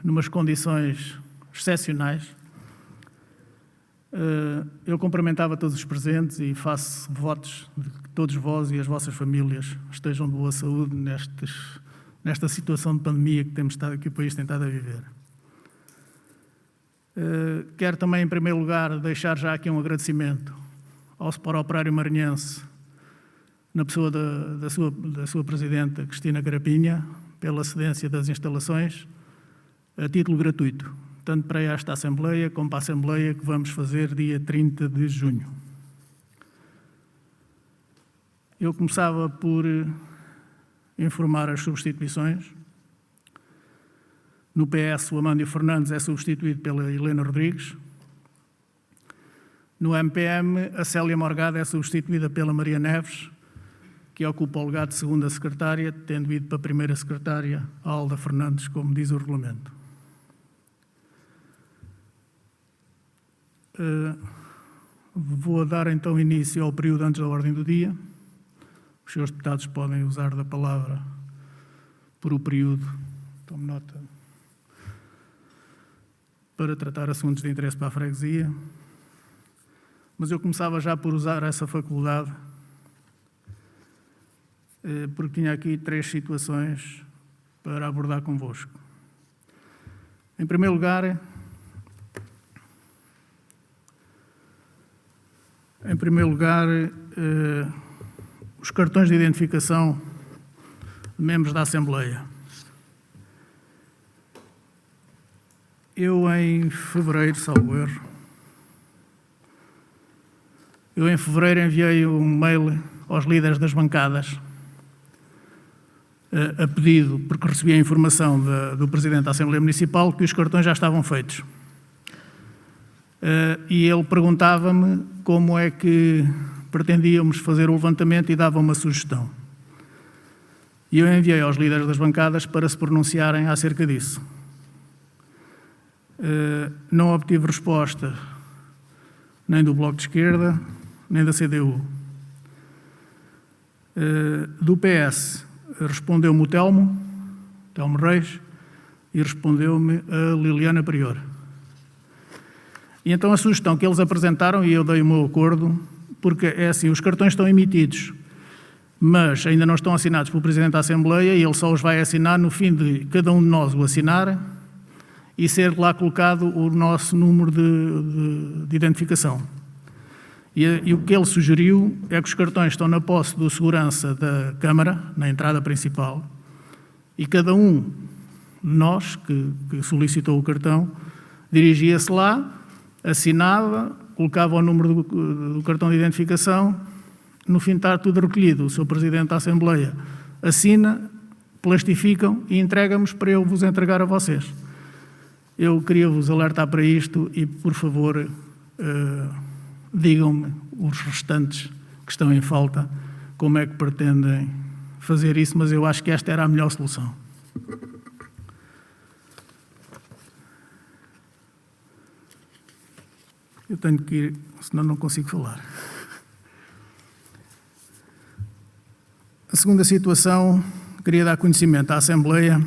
numas condições excepcionais. Eu cumprimentava todos os presentes e faço votos de que todos vós e as vossas famílias estejam de boa saúde nesta situação de pandemia que o país tem estado a viver. Quero também, em primeiro lugar, deixar já aqui um agradecimento ao Sport Operário Maranhense, na pessoa da sua presidenta, Cristina Carapinha, pela cedência das instalações, a título gratuito, tanto para esta Assembleia como para a Assembleia que vamos fazer dia 30 de junho. Eu começava por informar as substituições. No PS, o Amândio Fernandes é substituído pela Helena Rodrigues. No MPM, a Célia Morgado é substituída pela Maria Neves, que ocupa o lugar de segunda secretária, tendo ido para a primeira secretária, a Alda Fernandes, como diz o regulamento. Vou dar então início ao período antes da ordem do dia. Os senhores deputados podem usar da palavra por o período, tome nota, para tratar assuntos de interesse para a freguesia. Mas eu começava já por usar essa faculdade, porque tinha aqui 3 situações para abordar convosco. Em primeiro lugar, os cartões de identificação de membros da Assembleia. Eu, em fevereiro, salvo erro, enviei um mail aos líderes das bancadas a pedido, porque recebi a informação do Presidente da Assembleia Municipal que os cartões já estavam feitos. E ele perguntava-me como é que pretendíamos fazer o levantamento e dava uma sugestão. E eu enviei aos líderes das bancadas para se pronunciarem acerca disso. Não obtive resposta nem do Bloco de Esquerda, nem da CDU. Do PS, respondeu-me o Telmo Reis, e respondeu-me a Liliana Prior. E então a sugestão que eles apresentaram, e eu dei o meu acordo, porque é assim, os cartões estão emitidos, mas ainda não estão assinados pelo Presidente da Assembleia, e ele só os vai assinar no fim de cada um de nós o assinar e ser lá colocado o nosso número de identificação. E o que ele sugeriu é que os cartões estão na posse do segurança da Câmara, na entrada principal, e cada um de nós que solicitou o cartão dirigia-se lá, assinava, colocava o número do cartão de identificação, no fim está tudo recolhido. O Sr. Presidente da Assembleia assina, plastificam e entregamos para eu vos entregar a vocês. Eu queria vos alertar para isto e, por favor, digam-me os restantes que estão em falta, como é que pretendem fazer isso, mas eu acho que esta era a melhor solução. Eu tenho que ir, senão não consigo falar. A segunda situação, queria dar conhecimento à Assembleia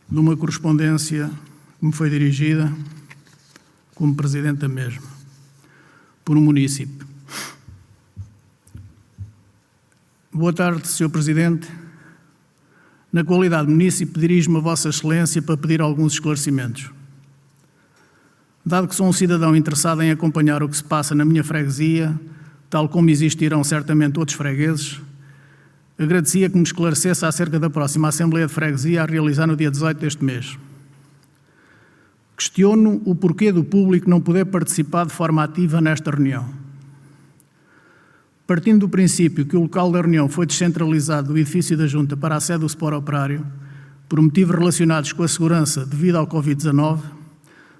de uma correspondência que me foi dirigida como Presidente da mesma, por um município. Boa tarde, Sr. Presidente. Na qualidade de município, dirijo-me a Vossa Excelência para pedir alguns esclarecimentos. Dado que sou um cidadão interessado em acompanhar o que se passa na minha freguesia, tal como existirão certamente outros fregueses, agradecia que me esclarecesse acerca da próxima Assembleia de Freguesia a realizar no dia 18 deste mês. Questiono o porquê do público não poder participar de forma ativa nesta reunião. Partindo do princípio que o local da reunião foi descentralizado do edifício da Junta para a sede do Sport Operário, por motivos relacionados com a segurança devido ao Covid-19,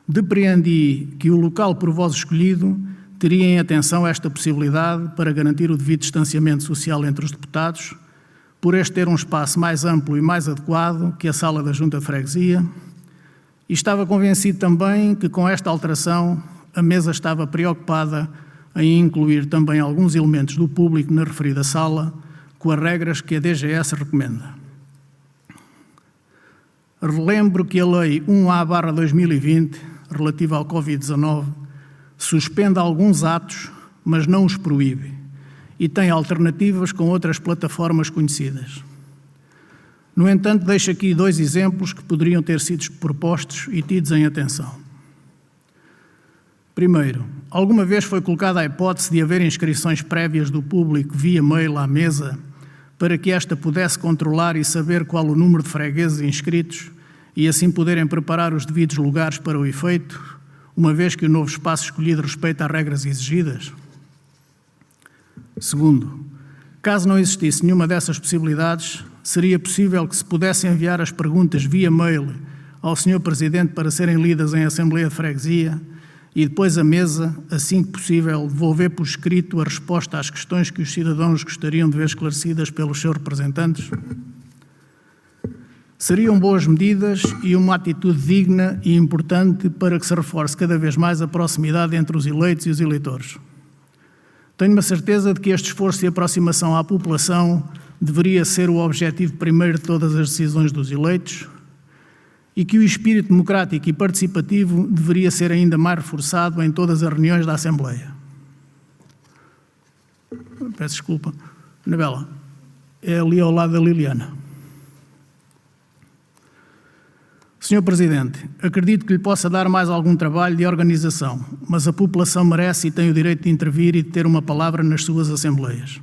depreendi que o local por vós escolhido teria em atenção esta possibilidade para garantir o devido distanciamento social entre os deputados, por este ter um espaço mais amplo e mais adequado que a sala da Junta de Freguesia, e estava convencido também que com esta alteração a mesa estava preocupada em incluir também alguns elementos do público na referida sala, com as regras que a DGS recomenda. Relembro que a Lei 1A/2020, relativa ao Covid-19, suspende alguns atos, mas não os proíbe, e tem alternativas com outras plataformas conhecidas. No entanto, deixo aqui 2 exemplos que poderiam ter sido propostos e tidos em atenção. Primeiro, alguma vez foi colocada a hipótese de haver inscrições prévias do público via mail à mesa para que esta pudesse controlar e saber qual o número de fregueses inscritos e assim poderem preparar os devidos lugares para o efeito, uma vez que o novo espaço escolhido respeita às regras exigidas? Segundo, caso não existisse nenhuma dessas possibilidades, seria possível que se pudesse enviar as perguntas via mail ao Sr. Presidente para serem lidas em Assembleia de Freguesia e depois a mesa, assim que possível, devolver por escrito a resposta às questões que os cidadãos gostariam de ver esclarecidas pelos seus representantes? Seriam boas medidas e uma atitude digna e importante para que se reforce cada vez mais a proximidade entre os eleitos e os eleitores. Tenho a certeza de que este esforço de aproximação à população deveria ser o objetivo primeiro de todas as decisões dos eleitos e que o espírito democrático e participativo deveria ser ainda mais reforçado em todas as reuniões da Assembleia. Peço desculpa. Anabela, é ali ao lado da Liliana. Senhor Presidente, acredito que lhe possa dar mais algum trabalho de organização, mas a população merece e tem o direito de intervir e de ter uma palavra nas suas assembleias.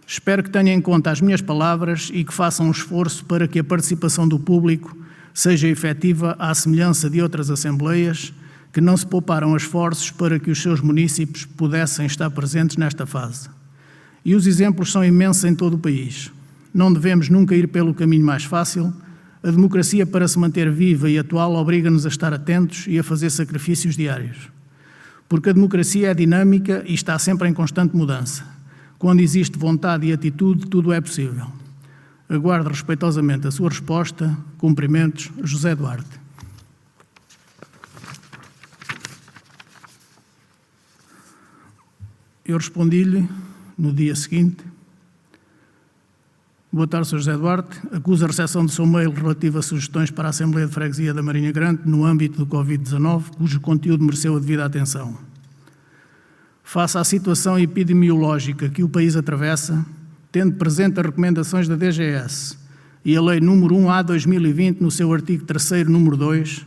Espero que tenha em conta as minhas palavras e que faça um esforço para que a participação do público seja efetiva à semelhança de outras assembleias que não se pouparam esforços para que os seus municípios pudessem estar presentes nesta fase. E os exemplos são imensos em todo o país. Não devemos nunca ir pelo caminho mais fácil. A democracia, para se manter viva e atual, obriga-nos a estar atentos e a fazer sacrifícios diários. Porque a democracia é dinâmica e está sempre em constante mudança. Quando existe vontade e atitude, tudo é possível. Aguardo respeitosamente a sua resposta. Cumprimentos, José Duarte. Eu respondi-lhe no dia seguinte: boa tarde, Sr. José Duarte. Acuso a recepção do seu mail relativo a sugestões para a Assembleia de Freguesia da Marinha Grande no âmbito do Covid-19, cujo conteúdo mereceu a devida atenção. Face à situação epidemiológica que o país atravessa, tendo presente as recomendações da DGS e a Lei nº 1A/2020, no seu artigo 3º, número 2,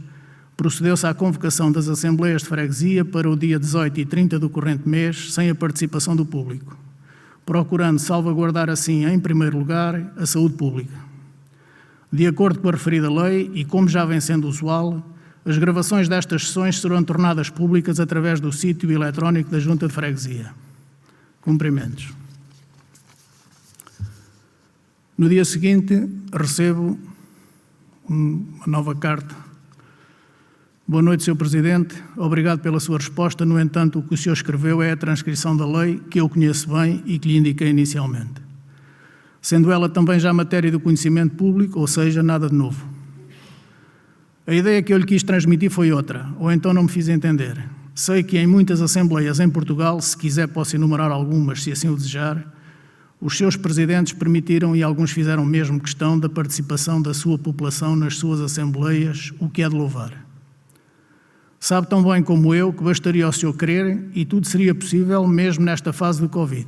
procedeu-se à convocação das Assembleias de Freguesia para o dia 18 e 30 do corrente mês, sem a participação do público, procurando salvaguardar assim, em primeiro lugar, a saúde pública. De acordo com a referida lei, e como já vem sendo usual, as gravações destas sessões serão tornadas públicas através do sítio eletrónico da Junta de Freguesia. Cumprimentos. No dia seguinte, recebo uma nova carta. Boa noite, Sr. Presidente. Obrigado pela sua resposta. No entanto, o que o senhor escreveu é a transcrição da lei, que eu conheço bem e que lhe indiquei inicialmente. Sendo ela também já matéria do conhecimento público, ou seja, nada de novo. A ideia que eu lhe quis transmitir foi outra, ou então não me fiz entender. Sei que em muitas assembleias em Portugal, se quiser posso enumerar algumas, se assim o desejar, os seus presidentes permitiram e alguns fizeram mesmo questão da participação da sua população nas suas assembleias, o que é de louvar. Sabe tão bem como eu que bastaria ao senhor querer e tudo seria possível mesmo nesta fase do Covid.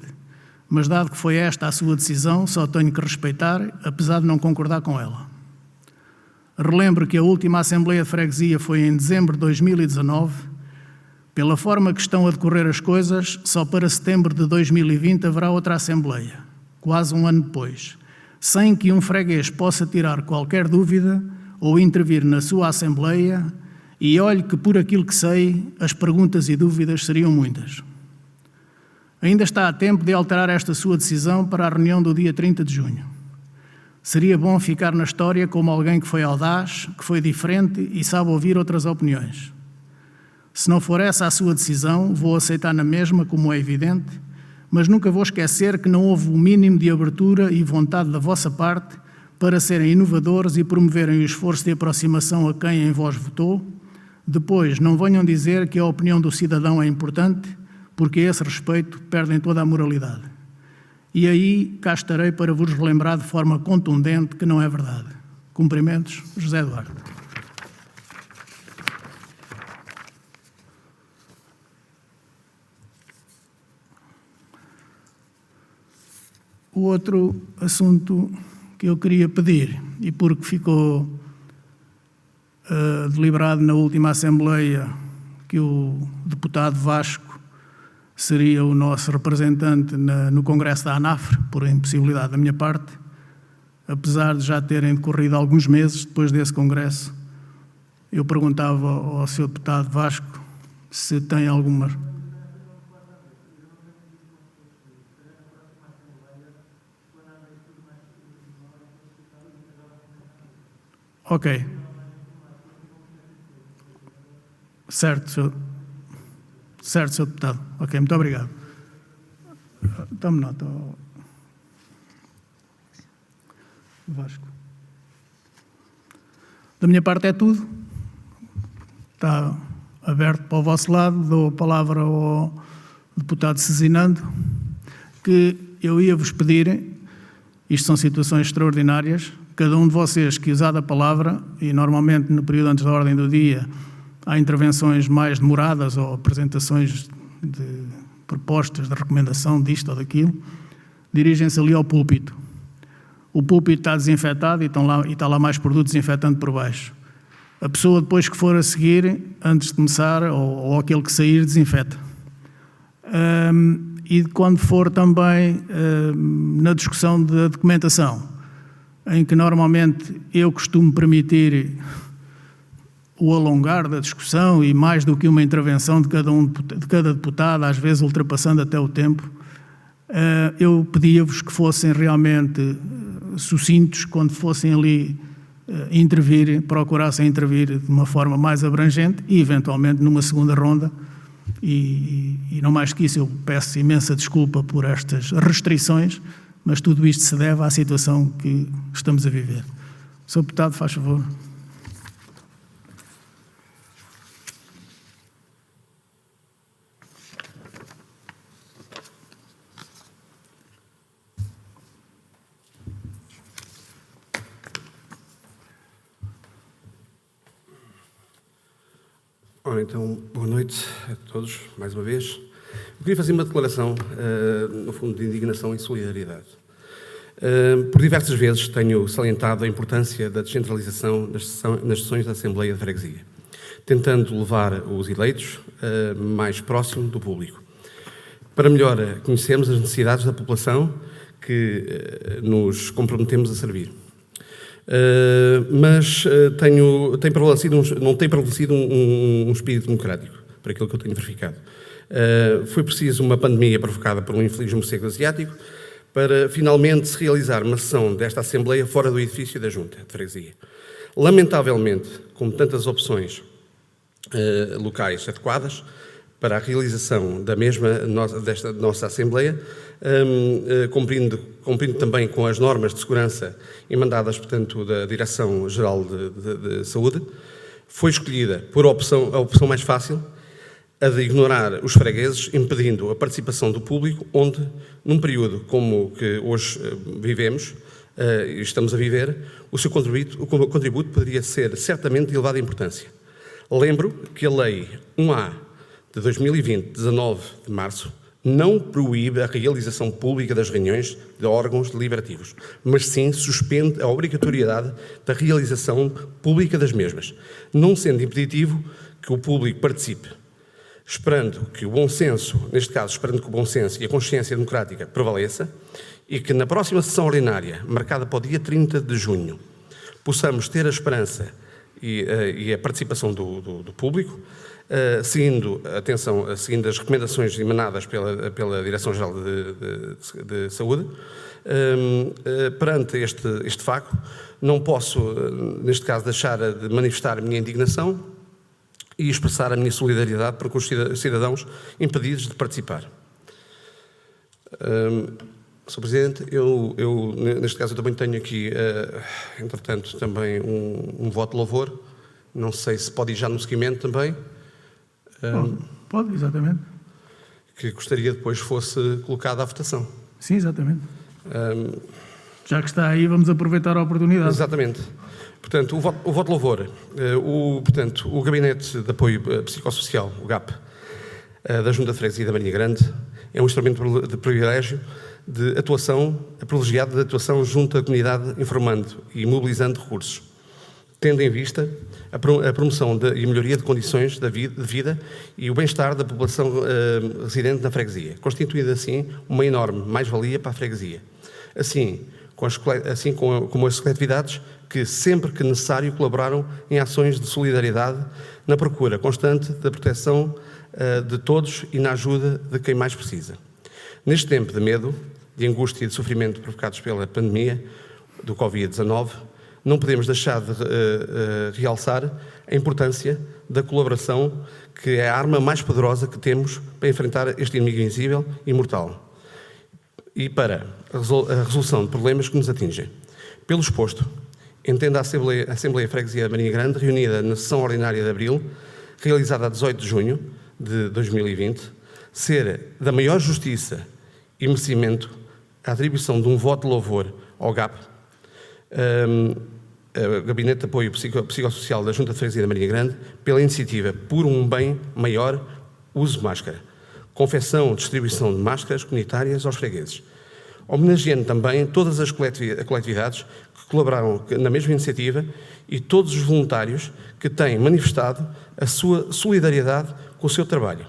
Mas dado que foi esta a sua decisão, só tenho que respeitar, apesar de não concordar com ela. Relembro que a última Assembleia de Freguesia foi em dezembro de 2019. Pela forma que estão a decorrer as coisas, só para setembro de 2020 haverá outra Assembleia, quase um ano depois, sem que um freguês possa tirar qualquer dúvida ou intervir na sua Assembleia, e olhe que, por aquilo que sei, as perguntas e dúvidas seriam muitas. Ainda está a tempo de alterar esta sua decisão para a reunião do dia 30 de junho. Seria bom ficar na história como alguém que foi audaz, que foi diferente e sabe ouvir outras opiniões. Se não for essa a sua decisão, vou aceitar na mesma, como é evidente, mas nunca vou esquecer que não houve o mínimo de abertura e vontade da vossa parte para serem inovadores e promoverem o esforço de aproximação a quem em vós votou. Depois, não venham dizer que a opinião do cidadão é importante, porque a esse respeito perdem toda a moralidade. E aí cá estarei para vos relembrar de forma contundente que não é verdade. Cumprimentos, José Eduardo. O outro assunto que eu queria pedir, e porque ficou deliberado na última Assembleia que o deputado Vasco seria o nosso representante no Congresso da ANAFRE, por impossibilidade da minha parte, apesar de já terem decorrido alguns meses depois desse Congresso, eu perguntava ao Sr. deputado Vasco se tem alguma... Ok. Certo, Sr. Deputado. Ok, muito obrigado. Tome nota, Vasco. Da minha parte é tudo. Está aberto para o vosso lado. Dou a palavra ao deputado Cezinando, que eu ia-vos pedir, isto são situações extraordinárias, cada um de vocês que usar a palavra, e normalmente no período antes da ordem do dia há intervenções mais demoradas ou apresentações de propostas de recomendação disto ou daquilo, dirigem-se ali ao púlpito. O púlpito está desinfetado e está lá mais produto desinfetante por baixo. A pessoa depois que for a seguir, antes de começar, ou aquele que sair, desinfeta. E quando for também na discussão da documentação, em que normalmente eu costumo permitir o alongar da discussão e mais do que uma intervenção de cada deputado, às vezes ultrapassando até o tempo, eu pedia-vos que fossem realmente sucintos quando fossem ali intervir, procurassem intervir de uma forma mais abrangente e eventualmente numa segunda ronda. E não mais que isso, eu peço imensa desculpa por estas restrições, mas tudo isto se deve à situação que estamos a viver. Sr. Deputado, faz favor. Ora, então, boa noite a todos, mais uma vez. Eu queria fazer uma declaração, no fundo, de indignação e solidariedade. Por diversas vezes tenho salientado a importância da descentralização nas sessões da Assembleia de Freguesia, tentando levar os eleitos mais próximo do público, para melhor conhecermos as necessidades da população que nos comprometemos a servir. Mas não tem prevalecido um espírito democrático, por aquilo que eu tenho verificado. Foi preciso uma pandemia provocada por um infeliz morcego asiático para finalmente se realizar uma sessão desta Assembleia fora do edifício da Junta de Freguesia. Lamentavelmente, como tantas opções locais adequadas para a realização da mesma desta nossa Assembleia, cumprindo também com as normas de segurança emendadas, portanto, da Direção-Geral de Saúde, foi escolhida a opção mais fácil, a de ignorar os fregueses, impedindo a participação do público, onde, num período como o que hoje vivemos e estamos a viver, o seu contributo poderia ser certamente de elevada importância. Lembro que a Lei 1A de 2020, 19 de março, não proíbe a realização pública das reuniões de órgãos deliberativos, mas sim suspende a obrigatoriedade da realização pública das mesmas, não sendo impeditivo que o público participe. Esperando que o bom senso e a consciência democrática prevaleça e que na próxima sessão ordinária, marcada para o dia 30 de junho, possamos ter a esperança e a participação do público, seguindo as recomendações emanadas pela Direção-Geral de Saúde. Perante este facto, não posso, neste caso, deixar de manifestar a minha indignação e expressar a minha solidariedade para com os cidadãos impedidos de participar. Sr. Presidente, neste caso eu também tenho aqui, entretanto, também um voto de louvor. Não sei se pode ir já no seguimento também. Pode, exatamente. Que gostaria depois fosse colocado à votação. Sim, exatamente. Já que está aí, vamos aproveitar a oportunidade. Exatamente. Portanto, o voto de louvor, portanto, o Gabinete de Apoio Psicossocial, o GAP, da Junta de Freguesia da Marinha Grande, é um instrumento de privilégio de atuação, privilegiado de atuação junto à comunidade, informando e mobilizando recursos, tendo em vista a promoção e melhoria de condições de vida e o bem-estar da população residente na freguesia, constituindo assim uma enorme mais-valia para a freguesia. Assim como as coletividades que, sempre que necessário, colaboraram em ações de solidariedade na procura constante da proteção de todos e na ajuda de quem mais precisa. Neste tempo de medo, de angústia e de sofrimento provocados pela pandemia do Covid-19, não podemos deixar de realçar a importância da colaboração, que é a arma mais poderosa que temos para enfrentar este inimigo invisível e mortal e para a resolução de problemas que nos atingem. Pelo exposto, entendo a Assembleia Freguesia da Marinha Grande, reunida na sessão ordinária de abril, realizada a 18 de junho de 2020, ser da maior justiça e merecimento a atribuição de um voto de louvor ao GAP, Gabinete de Apoio Psicossocial da Junta de Freguesia da Marinha Grande, pela iniciativa por um bem maior, uso de máscara, confecção e distribuição de máscaras comunitárias aos fregueses, homenageando também todas as coletividades que colaboraram na mesma iniciativa e todos os voluntários que têm manifestado a sua solidariedade com o seu trabalho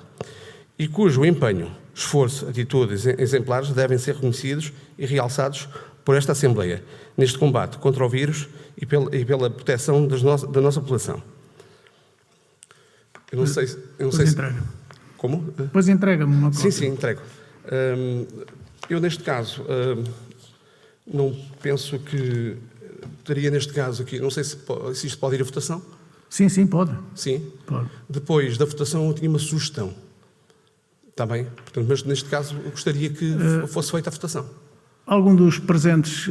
e cujo empenho, esforço, atitudes exemplares devem ser reconhecidos e realçados por esta Assembleia neste combate contra o vírus e pela proteção da nossa população. Eu não sei se... Entrega. Como? Depois entrega-me uma coisa. Sim, entrego. Eu, neste caso, não penso que teria, neste caso aqui, não sei se isto pode ir à votação. Sim, pode. Sim? Pode. Depois da votação eu tinha uma sugestão. Está bem? Portanto, mas neste caso eu gostaria que fosse feita a votação. Algum dos presentes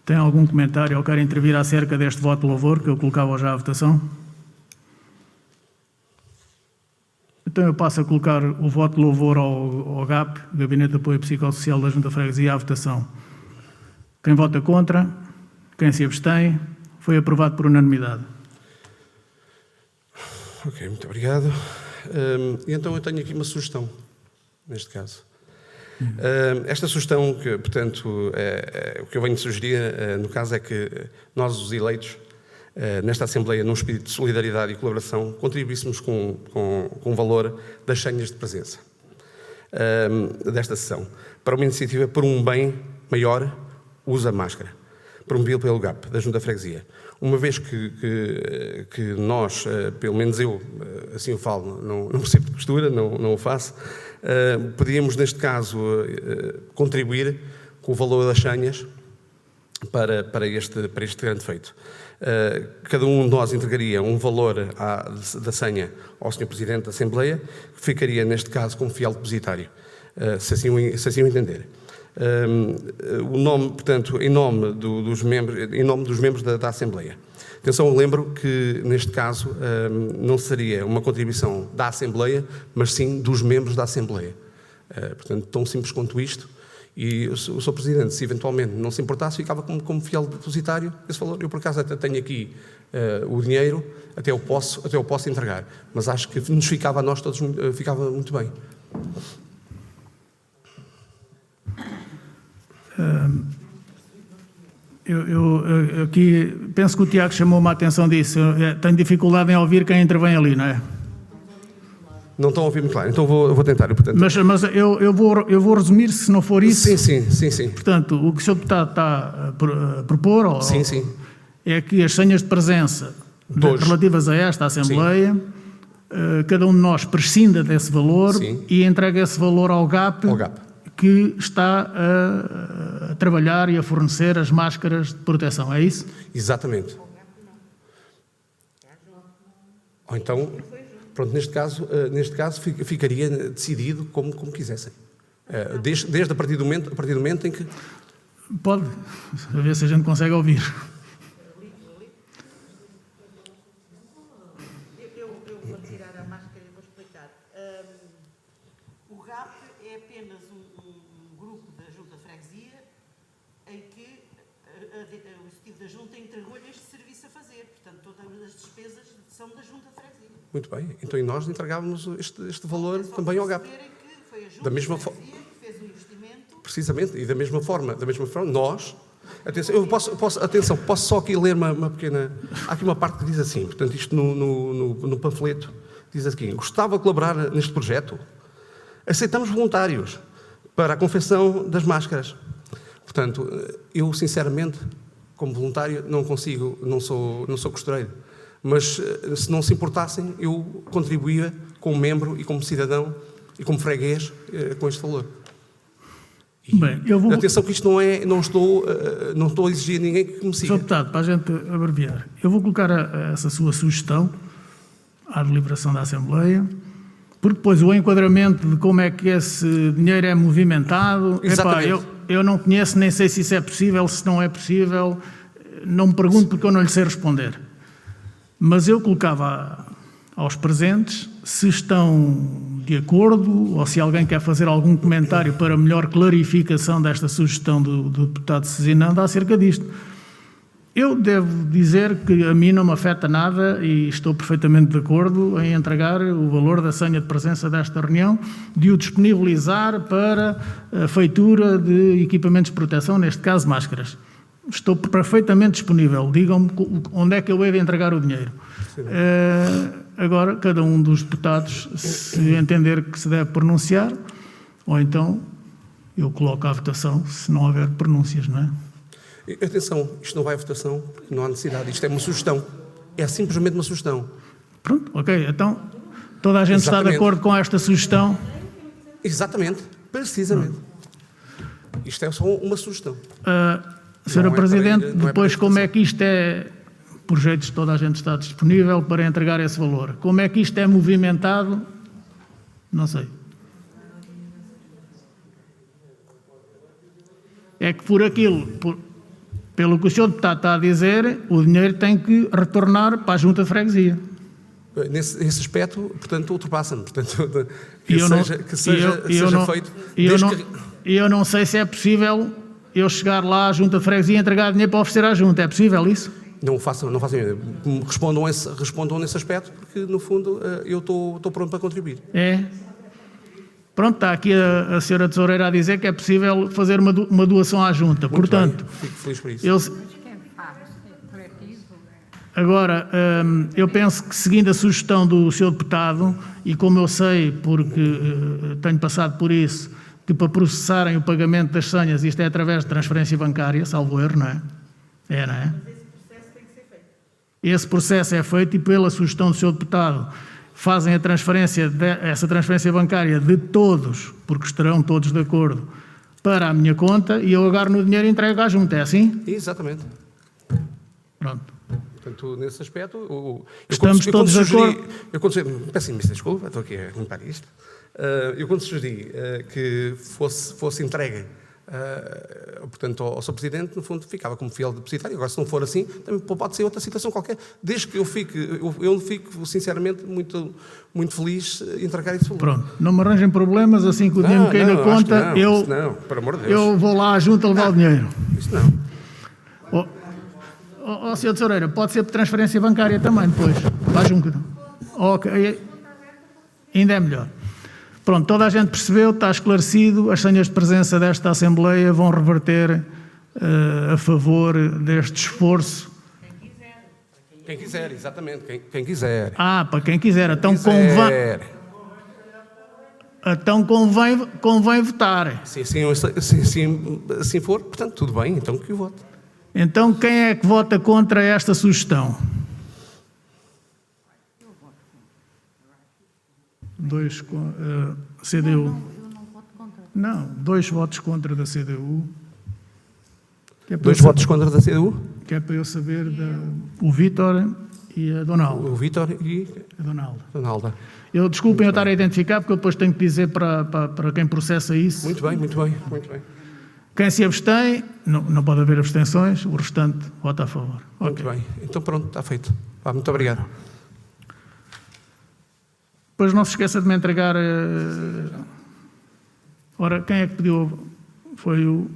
tem algum comentário ou quer intervir acerca deste voto de louvor que eu colocava já à votação? Então eu passo a colocar o voto de louvor ao GAP, Gabinete de Apoio Psicossocial da Junta de Freguesia, à votação. Quem vota contra? Quem se abstém? Foi aprovado por unanimidade. Ok, muito obrigado. Então eu tenho aqui uma sugestão, neste caso. Esta sugestão, que, portanto, o que eu venho sugerir, no caso, é que nós, os eleitos, nesta Assembleia, num espírito de solidariedade e colaboração, contribuíssemos com o valor das senhas de presença desta sessão, para uma iniciativa por um bem maior, usa máscara, promovido pelo GAP, da Junta de Freguesia. Uma vez que nós, pelo menos eu, assim eu falo, não percebo de costura, não o faço, podíamos, neste caso, contribuir com o valor das senhas para este grande feito. Cada um de nós entregaria um valor da senha ao Sr. Presidente da Assembleia, que ficaria, neste caso, como fiel depositário, se assim o entender. O nome, portanto, em nome dos membros da Assembleia. Atenção, lembro que, neste caso, não seria uma contribuição da Assembleia, mas sim dos membros da Assembleia. Portanto, tão simples quanto isto. E o Sr. Presidente, se eventualmente não se importasse, ficava como fiel depositário esse valor. Eu, por acaso, até tenho aqui o dinheiro, até eu posso entregar. Mas acho que nos ficava a nós todos, ficava muito bem. Eu aqui penso que o Tiago chamou-me a atenção disso. Eu tenho dificuldade em ouvir quem intervém ali, não é? Não estão a ouvir muito claro, então vou tentar. Portanto... Mas eu vou resumir, se não for isso. Sim. Portanto, o que o senhor está a propor sim. É que as senhas de presença relativas a esta Assembleia, cada um de nós prescinda desse valor e entrega esse valor ao GAP. Que está a trabalhar e a fornecer as máscaras de proteção, é isso? Exatamente. Ou então, pronto, neste caso ficaria decidido como quisessem. Desde a partir do momento em que... Pode, a ver se a gente consegue ouvir. Eu vou tirar a máscara e vou explicar. O GAP é apenas um grupo da Junta de Freguesia em que o executivo da a Junta entregou-lhe este serviço a fazer, portanto, todas as despesas são da Junta de Freguesia. Muito bem. Então, e nós entregávamos este valor também ao GAP. Que foi a Junta Da mesma de Freguesia que fez o investimento. Precisamente. E da mesma forma, nós... Atenção, posso só aqui ler uma pequena... Há aqui uma parte que diz assim, portanto, isto no panfleto, diz assim: gostava de colaborar neste projeto? Aceitamos voluntários para a confecção das máscaras. Portanto, eu, sinceramente, como voluntário, não sou costureiro. Mas, se não se importassem, eu contribuía como membro e como cidadão e como freguês com este valor. Bem, eu vou... Atenção que isto não estou a exigir a ninguém que me siga. Sr. Deputado, para a gente abreviar, eu vou colocar essa sua sugestão à deliberação da Assembleia, porque depois o enquadramento de como é que esse dinheiro é movimentado, eu não conheço, nem sei se isso é possível, se não é possível, não me pergunto porque eu não lhe sei responder. Mas eu colocava aos presentes se estão de acordo ou se alguém quer fazer algum comentário para melhor clarificação desta sugestão do deputado Cesinando acerca disto. Eu devo dizer que a mim não me afeta nada e estou perfeitamente de acordo em entregar o valor da senha de presença desta reunião, de o disponibilizar para a feitura de equipamentos de proteção, neste caso máscaras. Estou perfeitamente disponível. Digam-me onde é que eu hei de entregar o dinheiro. Agora, cada um dos deputados, se entender que se deve pronunciar, ou então eu coloco à votação, se não houver pronúncias, não é? Atenção, isto não vai à votação, porque não há necessidade. Isto é uma sugestão. É simplesmente uma sugestão. Pronto, ok. Então, toda a gente está de acordo com esta sugestão? Exatamente. Precisamente. Isto é só uma sugestão. Sra. Presidente, depois como é que isto é... Por jeitos, toda a gente está disponível para entregar esse valor. Como é que isto é movimentado? Não sei. É que por aquilo, pelo que o senhor deputado está a dizer, o dinheiro tem que retornar para a Junta de Freguesia. Nesse aspecto, portanto, ultrapassa-me. Portanto, que seja feito... E eu não sei se é possível eu chegar lá à Junta de Freguesia e entregar dinheiro para oferecer à Junta. É possível isso? Não façam. Respondam nesse aspecto, porque, no fundo, eu estou pronto para contribuir. É. Pronto, está aqui a senhora tesoureira a dizer que é possível fazer uma doação à Junta. Muito portanto, bem. Fico feliz por isso. Agora, eu penso que, seguindo a sugestão do senhor deputado, e como eu sei, porque tenho passado por isso, que para processarem o pagamento das senhas, isto é através de transferência bancária, salvo erro, não é? É, não é? Esse processo é feito e, pela sugestão do senhor deputado, fazem essa transferência bancária de todos, porque estarão todos de acordo, para a minha conta e eu agarro no dinheiro e entrego à Junta. É assim? Exatamente. Pronto. Portanto, nesse aspecto... Estamos todos de acordo? Peço imensa desculpa, estou aqui a limpar isto. Eu, quando sugeri que fosse entregue, portanto, ao Sr. Presidente, no fundo, ficava como fiel depositário. Agora, se não for assim, também pode ser outra situação qualquer. Desde que eu fico, sinceramente, muito, muito feliz em entregar esse valor. Pronto, não me arranjem problemas, assim que o dinheiro cair na conta, não, por amor de Deus. Eu vou lá à Junta levar o dinheiro. Isso não. Sr. Tesoureira, pode ser por transferência bancária também, depois, para a Junta. Ok, ainda é melhor. Pronto, toda a gente percebeu, está esclarecido, as senhas de presença desta Assembleia vão reverter a favor deste esforço. Quem quiser, exatamente, quem quiser. Para quem quiser, então convém votar. Se assim for, portanto, tudo bem, então que eu vote. Então, quem é que vota contra esta sugestão? Dois CDU. Eu não voto contra. Não, 2 votos contra da CDU. Dois votos contra da CDU? Que é para eu saber o Vítor e a Donalda. O Vítor e a Donalda. Desculpem eu estar a identificar, porque eu depois tenho que dizer para quem processa isso. Muito bem. Quem se abstém, não pode haver abstenções, o restante vota a favor. Muito bem. Então pronto, está feito. Muito obrigado. Depois não se esqueça de me entregar... Ora, quem é que pediu? Foi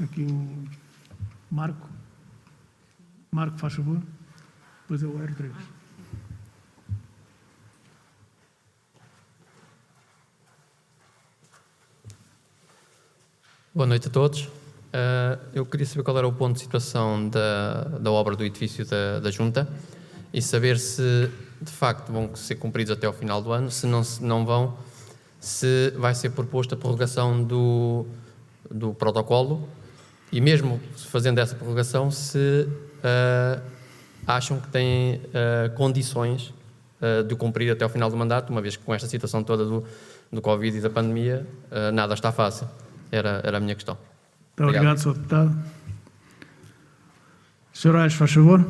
aqui o Marco. Marco, faz favor. Depois eu, Rodrigues. Boa noite a todos. Eu queria saber qual era o ponto de situação da obra do edifício da Junta e saber se, de facto, vão ser cumpridos até ao final do ano, se não vão, se vai ser proposta a prorrogação do protocolo e mesmo fazendo essa prorrogação, se acham que têm condições de cumprir até ao final do mandato, uma vez que com esta situação toda do Covid e da pandemia, nada está fácil. Era a minha questão. Muito obrigado, Sr. Deputado. Sr. Aires, faz favor.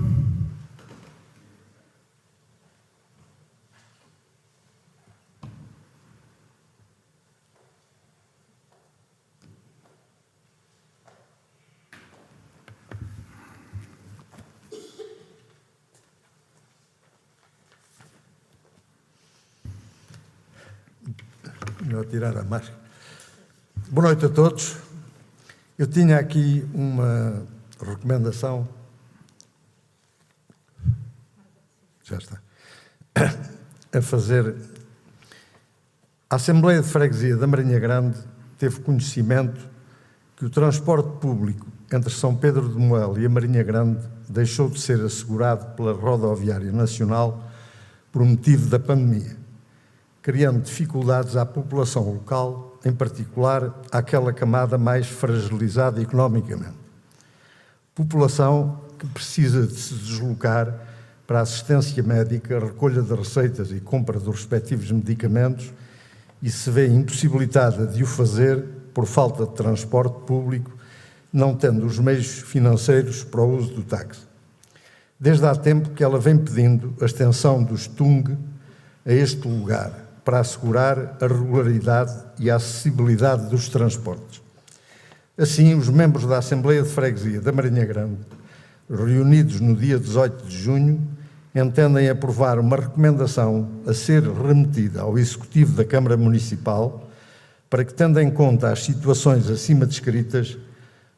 Melhor tirar a máscara. Boa noite a todos. Eu tinha aqui uma recomendação. Já está. A fazer. A Assembleia de Freguesia da Marinha Grande teve conhecimento que o transporte público entre São Pedro de Moel e a Marinha Grande deixou de ser assegurado pela Rodoviária Nacional por motivo da pandemia, criando dificuldades à população local, em particular àquela camada mais fragilizada economicamente. População que precisa de se deslocar para a assistência médica, recolha de receitas e compra dos respectivos medicamentos e se vê impossibilitada de o fazer por falta de transporte público, não tendo os meios financeiros para o uso do táxi. Desde há tempo que ela vem pedindo a extensão do STUNG a este lugar, para assegurar a regularidade e a acessibilidade dos transportes. Assim, os membros da Assembleia de Freguesia da Marinha Grande, reunidos no dia 18 de junho, entendem aprovar uma recomendação a ser remetida ao Executivo da Câmara Municipal para que, tendo em conta as situações acima descritas,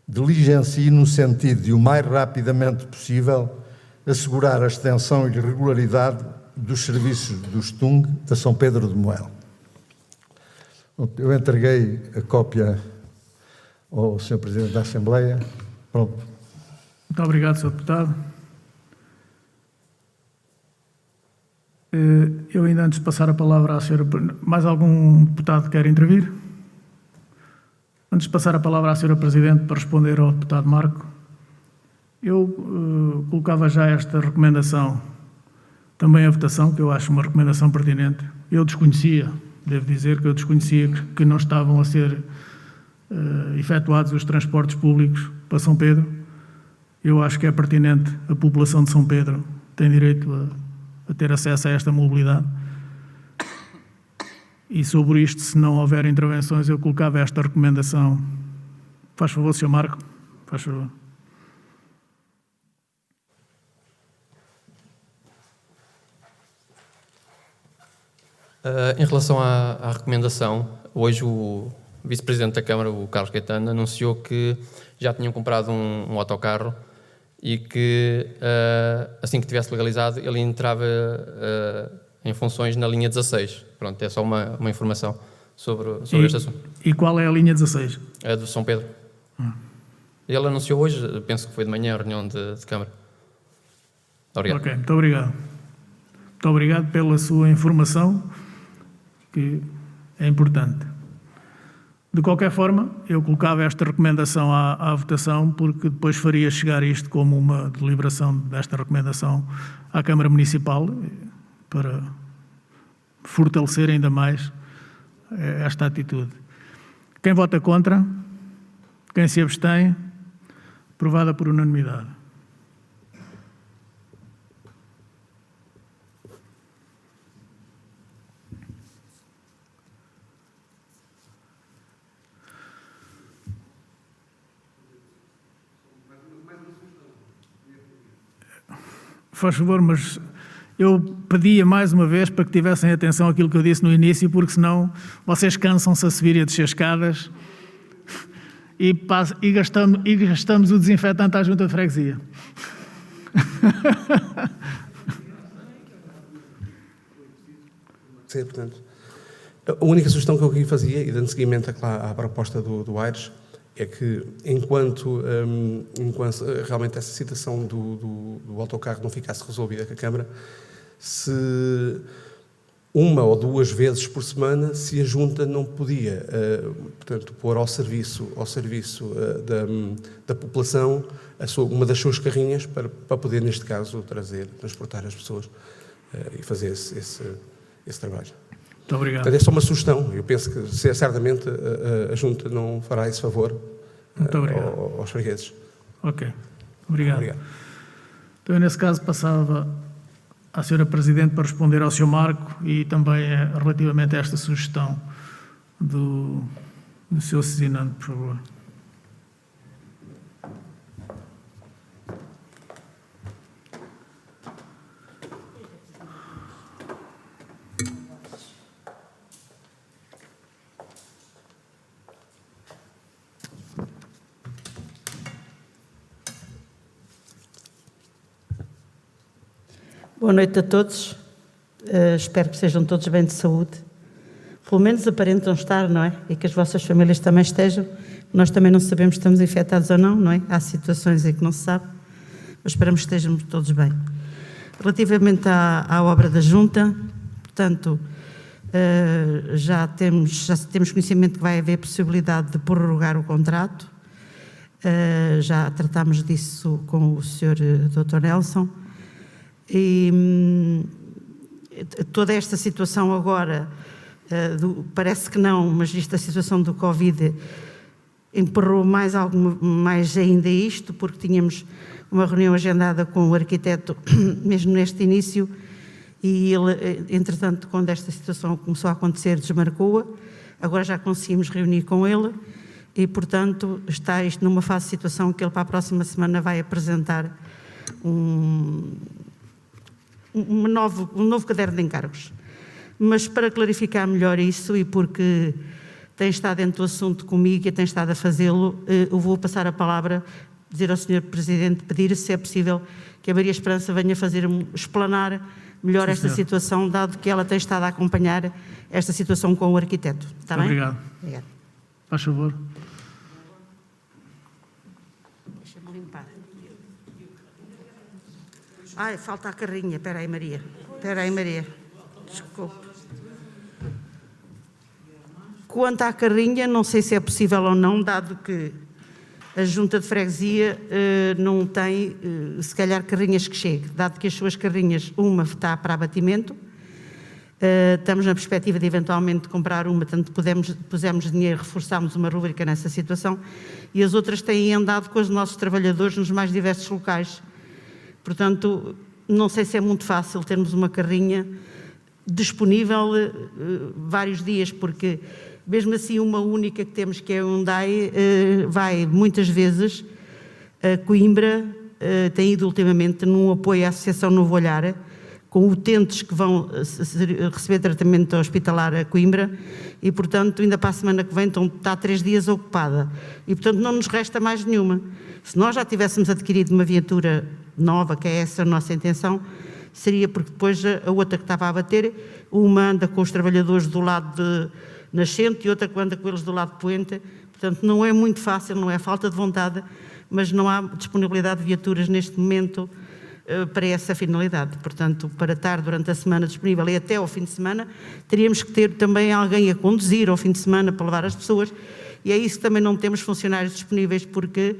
diligencie no sentido de, o mais rapidamente possível, assegurar a extensão e regularidade dos serviços do STUNG a São Pedro de Moel. Eu entreguei a cópia ao Sr. Presidente da Assembleia. Pronto. Muito obrigado, Sr. Deputado. Eu ainda antes de passar a palavra à senhora... Mais algum deputado quer intervir? Antes de passar a palavra à senhora Presidente para responder ao deputado Marco, eu colocava já esta recomendação também a votação, que eu acho uma recomendação pertinente. Eu desconhecia, devo dizer que eu desconhecia que não estavam a ser efetuados os transportes públicos para São Pedro. Eu acho que é pertinente, a população de São Pedro tem direito a ter acesso a esta mobilidade. E sobre isto, se não houver intervenções, eu colocava esta recomendação. Faz favor, Sr. Marco. Faz favor. Em relação à recomendação, hoje o Vice-Presidente da Câmara, o Carlos Caetano, anunciou que já tinham comprado um autocarro e que, assim que tivesse legalizado, ele entrava em funções na linha 16. Pronto, é só uma informação sobre este assunto. E qual é a linha 16? É do São Pedro. Ele anunciou hoje, penso que foi de manhã, a reunião de Câmara. Obrigado. Ok, muito obrigado. Muito obrigado pela sua informação, que é importante. De qualquer forma, eu colocava esta recomendação à votação, porque depois faria chegar isto como uma deliberação desta recomendação à Câmara Municipal, para fortalecer ainda mais esta atitude. Quem vota contra? Quem se abstém? Aprovada por unanimidade. Faz favor, mas eu pedia mais uma vez para que tivessem atenção àquilo que eu disse no início, porque senão vocês cansam-se a subir e a descer escadas e gastamos o desinfetante à Junta de Freguesia. Sim, portanto, a única sugestão que eu aqui fazia, e dando seguimento à proposta do Aires, é que enquanto realmente essa situação do autocarro não ficasse resolvida com a Câmara, se 1 ou 2 vezes por semana, se a Junta não podia, portanto, pôr ao serviço da população uma das suas carrinhas para poder, neste caso, transportar as pessoas e fazer esse trabalho. Muito obrigado. Portanto, é só uma sugestão. Eu penso que certamente a Junta não fará esse favor aos fregueses. Ok, obrigado. Obrigado. Então, nesse caso, passava à Sra. Presidente para responder ao Sr. Marco e também relativamente a esta sugestão do Sr. Cezinando, por favor. Boa noite a todos. Espero que estejam todos bem de saúde. Pelo menos aparentam estar, não é? E que as vossas famílias também estejam. Nós também não sabemos se estamos infectados ou não, não é? Há situações em que não se sabe, mas esperamos que estejamos todos bem. Relativamente à obra da Junta, portanto, já temos conhecimento que vai haver possibilidade de prorrogar o contrato. Já tratámos disso com o Sr. Dr. Nelson. E toda esta situação agora, parece que não, mas esta situação do Covid emperrou mais ainda isto, porque tínhamos uma reunião agendada com o arquiteto mesmo neste início e ele, entretanto, quando esta situação começou a acontecer, desmarcou-a. Agora já conseguimos reunir com ele e, portanto, está isto numa fase de situação que ele para a próxima semana vai apresentar um novo caderno de encargos. Mas para clarificar melhor isso e porque tem estado dentro do assunto comigo e tem estado a fazê-lo, eu vou passar a palavra, dizer ao Sr. Presidente, pedir se é possível que a Maria Esperança venha explanar melhor esta situação, dado que ela tem estado a acompanhar esta situação com o arquiteto. Está bem? Obrigado. Obrigado. Faz favor. Deixa-me limpar. Ai, falta a carrinha. Espera aí, Maria. Desculpe. Quanto à carrinha, não sei se é possível ou não, dado que a Junta de Freguesia não tem, se calhar, carrinhas que cheguem. Dado que as suas carrinhas, uma está para abatimento, estamos na perspectiva de eventualmente comprar uma, tanto pusemos dinheiro, reforçámos uma rúbrica nessa situação, e as outras têm andado com os nossos trabalhadores nos mais diversos locais. Portanto, não sei se é muito fácil termos uma carrinha disponível vários dias, porque mesmo assim uma única que temos, que é a Hyundai, vai muitas vezes a Coimbra, tem ido ultimamente num apoio à Associação Novo Olhar, com utentes que vão receber tratamento hospitalar a Coimbra e, portanto, ainda para a semana que vem está 3 dias ocupada. E, portanto, não nos resta mais nenhuma. Se nós já tivéssemos adquirido uma viatura nova, que é essa a nossa intenção, seria porque depois a outra que estava a bater, uma anda com os trabalhadores do lado de Nascente e outra que anda com eles do lado de Poente. Portanto, não é muito fácil, não é falta de vontade, mas não há disponibilidade de viaturas neste momento para essa finalidade. Portanto, para estar durante a semana disponível e até ao fim de semana, teríamos que ter também alguém a conduzir ao fim de semana para levar as pessoas, e é isso que também não temos funcionários disponíveis, porque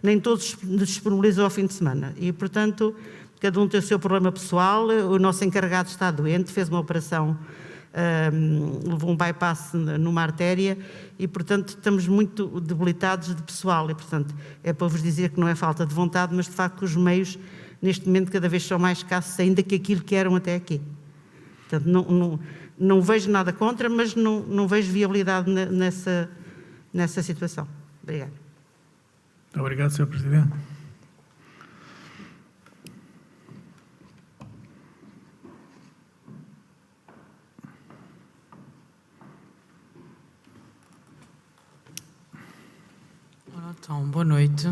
nem todos disponibilizam ao fim de semana. E, portanto, cada um tem o seu problema pessoal. O nosso encarregado está doente, fez uma operação, levou um bypass numa artéria e, portanto, estamos muito debilitados de pessoal. E, portanto, é para vos dizer que não é falta de vontade, mas, de facto, os meios, neste momento, cada vez são mais escassos ainda que aquilo que eram até aqui. Portanto, não vejo nada contra, mas não vejo viabilidade nessa situação. Obrigada. Obrigado, Sr. Presidente. Então, boa noite.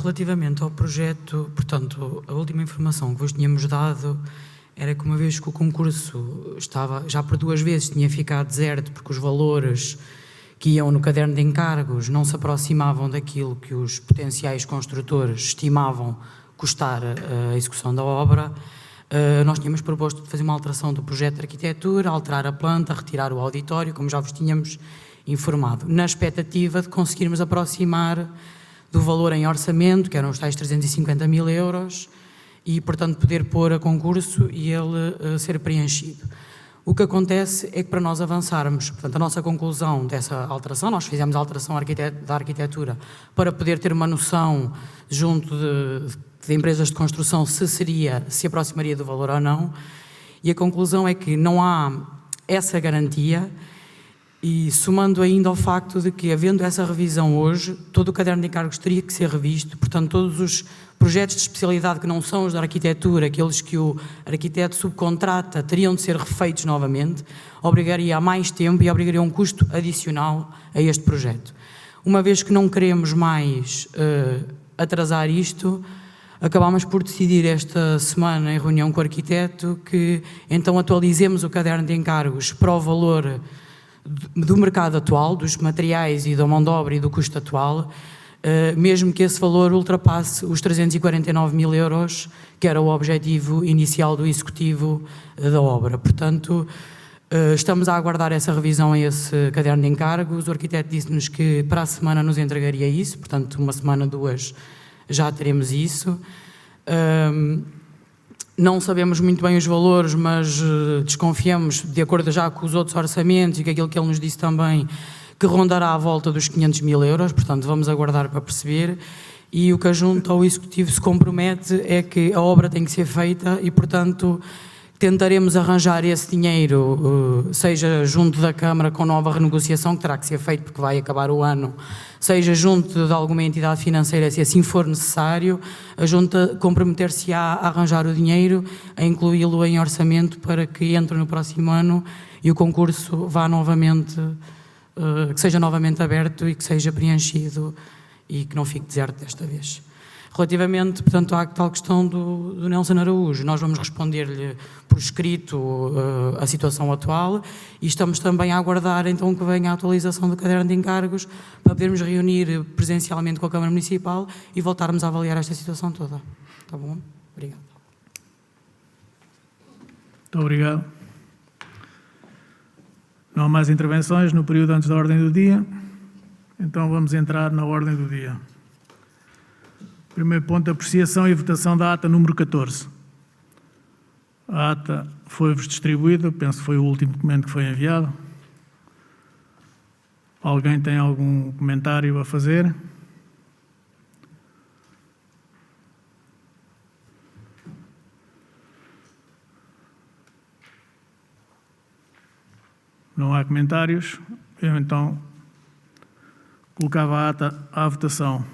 Relativamente ao projeto, portanto, a última informação que vos tínhamos dado era que uma vez que o concurso estava, já por 2 vezes tinha ficado deserto, porque os valores que iam no caderno de encargos não se aproximavam daquilo que os potenciais construtores estimavam custar a execução da obra, nós tínhamos proposto de fazer uma alteração do projeto de arquitetura, alterar a planta, retirar o auditório, como já vos tínhamos informado, na expectativa de conseguirmos aproximar do valor em orçamento, que eram os tais 350 mil euros, e, portanto, poder pôr a concurso e ele ser preenchido. O que acontece é que, para nós avançarmos, portanto, a nossa conclusão dessa alteração, nós fizemos a alteração da arquitetura para poder ter uma noção junto de empresas de construção se aproximaria do valor ou não, e a conclusão é que não há essa garantia. E somando ainda ao facto de que, havendo essa revisão hoje, todo o caderno de encargos teria que ser revisto, portanto, todos os projetos de especialidade que não são os da arquitetura, aqueles que o arquiteto subcontrata, teriam de ser refeitos novamente, obrigaria a mais tempo e obrigaria um custo adicional a este projeto. Uma vez que não queremos mais atrasar isto, acabámos por decidir esta semana, em reunião com o arquiteto, que então atualizemos o caderno de encargos para o valor do mercado atual, dos materiais e da mão de obra e do custo atual, mesmo que esse valor ultrapasse os 349 mil euros, que era o objetivo inicial do executivo da obra. Portanto, estamos a aguardar essa revisão a esse caderno de encargos. O arquiteto disse-nos que para a semana nos entregaria isso, portanto, uma semana, 2, já teremos isso. Não sabemos muito bem os valores, mas desconfiamos, de acordo já com os outros orçamentos e com aquilo que ele nos disse também, que rondará à volta dos 500 mil euros, portanto vamos aguardar para perceber. E o que a Junta ao Executivo se compromete é que a obra tem que ser feita e, portanto, tentaremos arranjar esse dinheiro, seja junto da Câmara com nova renegociação, que terá que ser feito porque vai acabar o ano, seja junto de alguma entidade financeira, se assim for necessário, a Junta comprometer-se a arranjar o dinheiro, a incluí-lo em orçamento para que entre no próximo ano e o concurso vá novamente, que seja novamente aberto e que seja preenchido e que não fique deserto desta vez. Relativamente, portanto, à tal questão do Nelson Araújo, nós vamos responder-lhe por escrito a situação atual e estamos também a aguardar então que venha a atualização do caderno de encargos para podermos reunir presencialmente com a Câmara Municipal e voltarmos a avaliar esta situação toda. Está bom? Obrigado. Muito obrigado. Não há mais intervenções no período antes da ordem do dia. Então vamos entrar na ordem do dia. Primeiro ponto, apreciação e votação da ata número 14. A ata foi-vos distribuída, penso que foi o último documento que foi enviado. Alguém tem algum comentário a fazer? Não há comentários? Eu então colocava a ata à votação.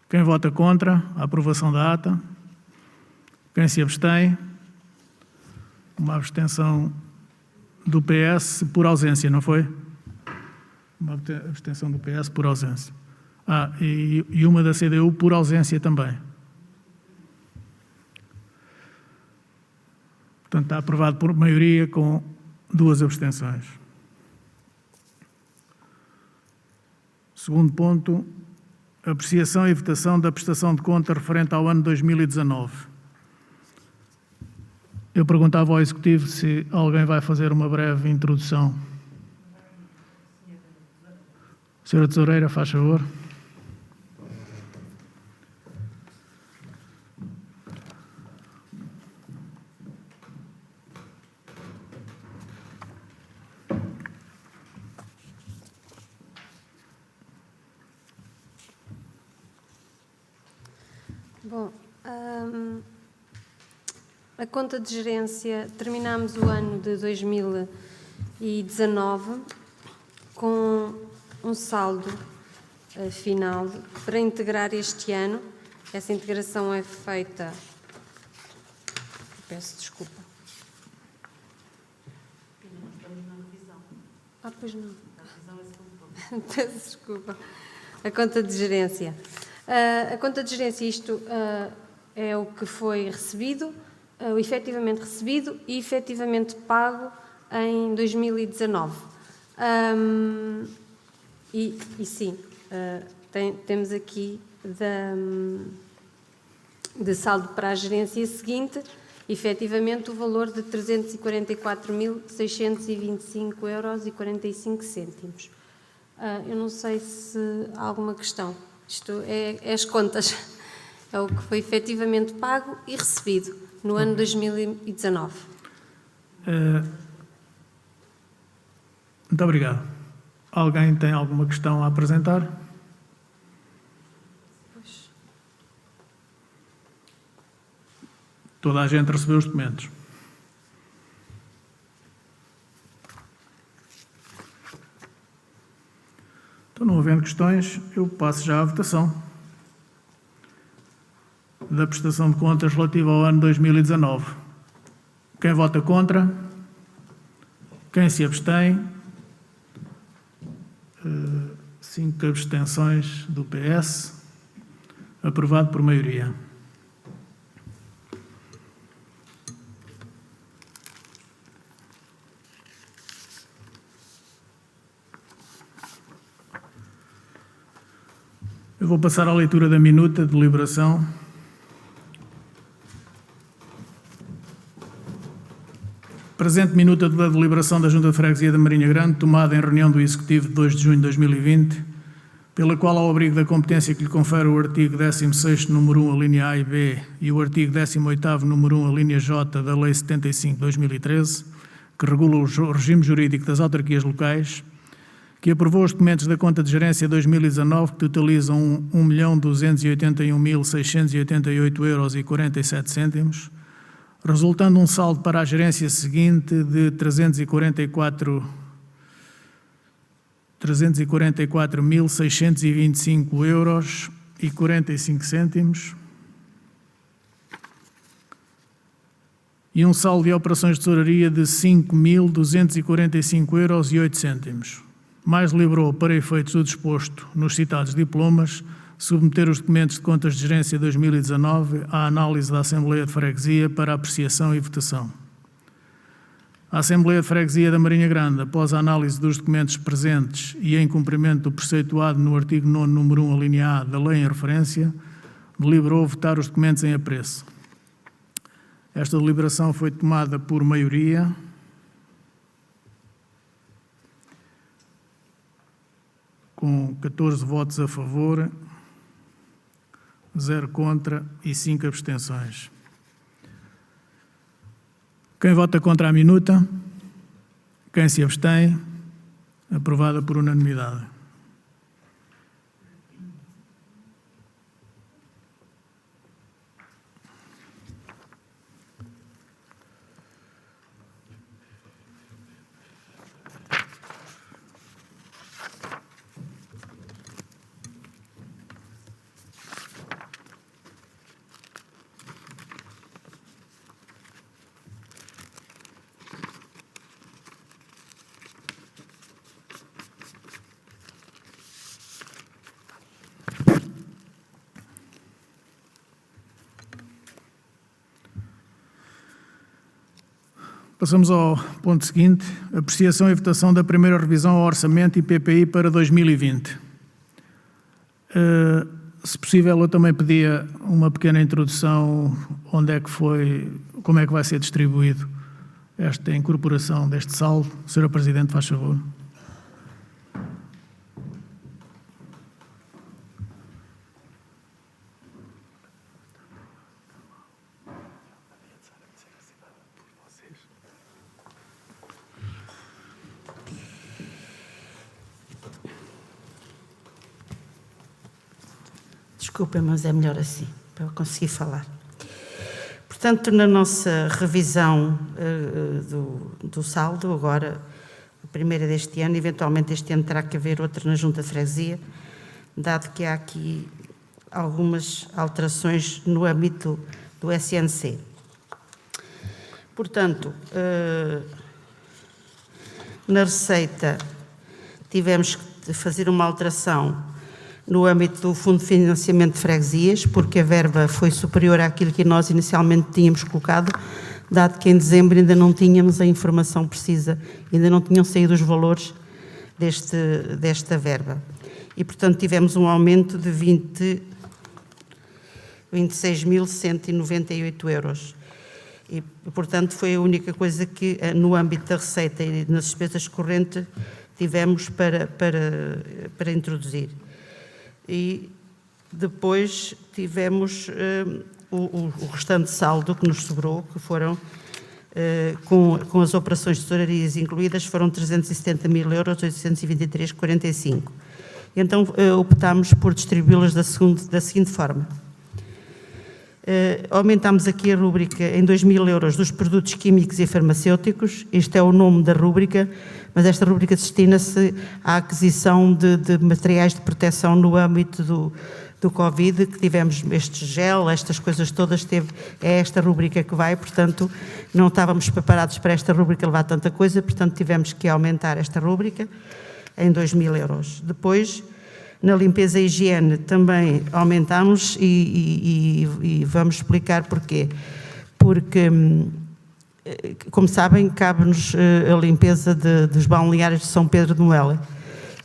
Quem vota contra a aprovação da ata? Quem se abstém? Uma abstenção do PS por ausência, não foi? Uma abstenção do PS por ausência. E uma da CDU por ausência também. Portanto, está aprovado por maioria com 2 abstenções. Segundo ponto, apreciação e votação da prestação de conta referente ao ano 2019. Eu perguntava ao Executivo se alguém vai fazer uma breve introdução. Senhora Tesoureira, faz favor. Bom, a conta de gerência, terminamos o ano de 2019 com um saldo final para integrar este ano. Essa integração é feita... Peço desculpa. Pois não. Peço desculpa. A conta de gerência. A conta de gerência, isto é o que foi recebido, o efetivamente recebido e efetivamente pago em 2019. E sim, temos aqui de saldo para a gerência seguinte, efetivamente o valor de 344.625,45 €. Eu não sei se há alguma questão. Isto é as contas. É o que foi efetivamente pago e recebido no ano 2019. Muito obrigado. Alguém tem alguma questão a apresentar? Toda a gente recebeu os documentos. Então, não havendo questões, eu passo já à votação da prestação de contas relativa ao ano 2019. Quem vota contra? Quem se abstém? 5 abstenções do PS. Aprovado por maioria. Eu vou passar à leitura da minuta de deliberação. Presente minuta da deliberação da Junta de Freguesia da Marinha Grande, tomada em reunião do Executivo de 2 de junho de 2020, pela qual, ao abrigo da competência que lhe confere o artigo 16º, número 1, a linha A e B, e o artigo 18º, número 1, a linha J, da Lei 75 de 2013, que regula o regime jurídico das autarquias locais, que aprovou os documentos da conta de gerência 2019, que totalizam 1.281.688,47 €, resultando um saldo para a gerência seguinte de 344.625,45 € e um saldo de operações de tesouraria de 5.245,08 €. Mais deliberou, para efeitos do disposto nos citados diplomas, submeter os documentos de contas de gerência 2019 à análise da Assembleia de Freguesia para apreciação e votação. A Assembleia de Freguesia da Marinha Grande, após a análise dos documentos presentes e em cumprimento do preceituado no artigo 9º, número 1, a linha A da lei em referência, deliberou votar os documentos em apreço. Esta deliberação foi tomada por maioria. Com 14 votos a favor, 0 contra e 5 abstenções. Quem vota contra a minuta? Quem se abstém? Aprovada por unanimidade. Passamos ao ponto seguinte, apreciação e votação da primeira revisão ao orçamento e PPI para 2020. Se possível, eu também pedia uma pequena introdução, onde é que foi, como é que vai ser distribuído esta incorporação deste saldo. Sra. Presidente, faz favor. Desculpem, mas é melhor assim, para eu conseguir falar. Portanto, na nossa revisão do saldo, agora, a primeira deste ano, eventualmente este ano terá que haver outra na Junta de Freguesia, dado que há aqui algumas alterações no âmbito do SNC. Portanto, na receita tivemos que fazer uma alteração no âmbito do Fundo de Financiamento de Freguesias, porque a verba foi superior àquilo que nós inicialmente tínhamos colocado, dado que em dezembro ainda não tínhamos a informação precisa, ainda não tinham saído os valores desta verba. E, portanto, tivemos um aumento de 26.198 euros. E, portanto, foi a única coisa que, no âmbito da receita e nas despesas correntes, tivemos para introduzir. E depois tivemos o restante saldo que nos sobrou, que foram, com as operações de tesourarias incluídas, foram 370.823,45. Então, optámos por distribuí-las da seguinte forma. Aumentámos aqui a rúbrica em 2.000 euros dos produtos químicos e farmacêuticos. Este é o nome da rúbrica, mas esta rúbrica destina-se à aquisição de materiais de proteção no âmbito do Covid, que tivemos este gel, estas coisas todas, é esta rúbrica que vai, portanto, não estávamos preparados para esta rúbrica levar tanta coisa, portanto, tivemos que aumentar esta rúbrica em 2.000 euros. Depois, na limpeza e higiene também aumentámos e vamos explicar porquê. Porque, como sabem, cabe-nos a limpeza dos balneários de São Pedro de Moela.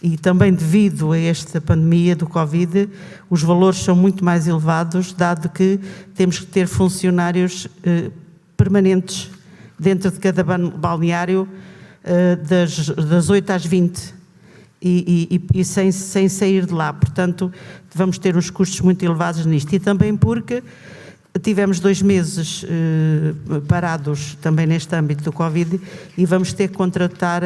E também devido a esta pandemia do Covid, os valores são muito mais elevados, dado que temos que ter funcionários permanentes dentro de cada balneário das 8 às 20 e sem sair de lá. Portanto, vamos ter uns custos muito elevados nisto. E também porque tivemos 2 meses parados também neste âmbito do Covid e vamos ter que contratar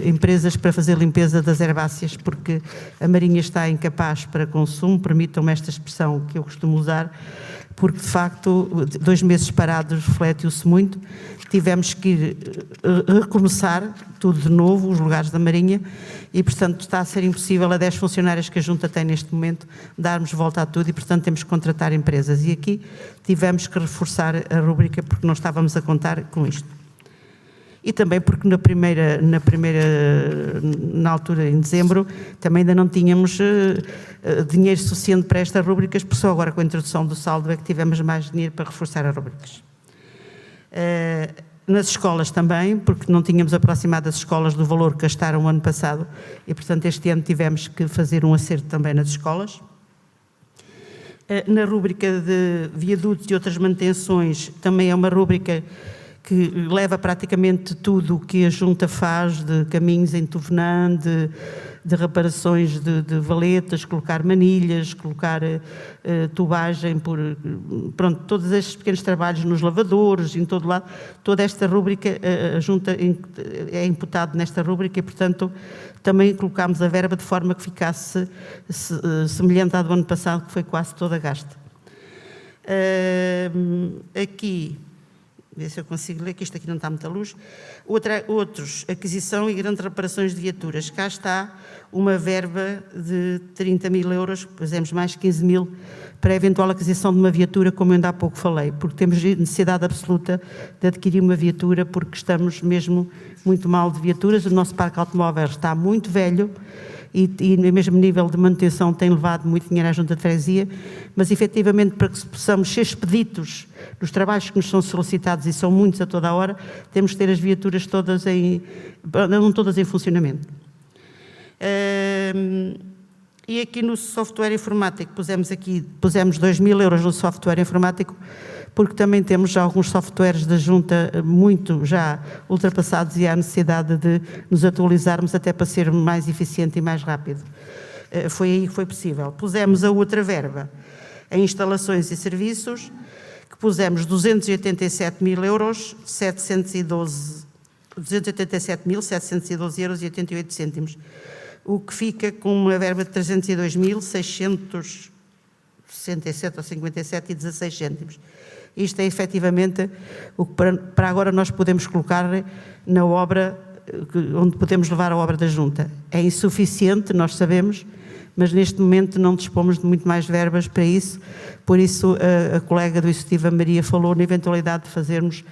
empresas para fazer limpeza das herbáceas, porque a Marinha está incapaz para consumo, permitam-me esta expressão que eu costumo usar, porque de facto 2 meses parados refletiu-se muito, tivemos que recomeçar tudo de novo, os lugares da Marinha, e portanto está a ser impossível a 10 funcionários que a Junta tem neste momento darmos volta a tudo e portanto temos que contratar empresas. E aqui tivemos que reforçar a rúbrica porque não estávamos a contar com isto. E também porque na altura, em dezembro, também ainda não tínhamos dinheiro suficiente para estas rúbricas, porque só agora com a introdução do saldo é que tivemos mais dinheiro para reforçar as rúbricas. Nas escolas também, porque não tínhamos aproximado as escolas do valor que gastaram o ano passado e, portanto, este ano tivemos que fazer um acerto também nas escolas. Na rúbrica de viadutos e outras manutenções, também é uma rúbrica que leva praticamente tudo o que a Junta faz, de caminhos em Tovenã, de reparações de valetas, colocar manilhas, colocar tubagem, pronto, todos estes pequenos trabalhos nos lavadores, em todo lado, toda esta rúbrica, a Junta é imputado nesta rúbrica e, portanto, também colocámos a verba de forma que ficasse semelhante à do ano passado, que foi quase toda gasta. Aqui, ver se eu consigo ler, que isto aqui não está muita luz. Outros, aquisição e grandes reparações de viaturas. Cá está uma verba de 30.000 euros, pusemos mais 15.000 para a eventual aquisição de uma viatura, como eu ainda há pouco falei, porque temos necessidade absoluta de adquirir uma viatura, porque estamos mesmo muito mal de viaturas, o nosso parque automóvel está muito velho, e no mesmo nível de manutenção tem levado muito dinheiro à Junta de Freguesia, mas efetivamente para que possamos ser expeditos nos trabalhos que nos são solicitados, e são muitos a toda a hora, temos que ter as viaturas todas não todas em funcionamento. E aqui no software informático, pusemos 2.000 euros no software informático, porque também temos já alguns softwares da Junta muito já ultrapassados e há necessidade de nos atualizarmos até para ser mais eficiente e mais rápido. Foi aí que foi possível. Pusemos a outra verba em instalações e serviços, que pusemos 287.000 euros, 287.712 euros e 88 cêntimos, o que fica com uma verba de 302.667 ou 57 e 16 cêntimos. Isto é efetivamente o que para agora nós podemos colocar na obra, onde podemos levar a obra da Junta. É insuficiente, nós sabemos, mas neste momento não dispomos de muito mais verbas para isso, por isso a colega do Executivo, a Maria, falou na eventualidade de fazermos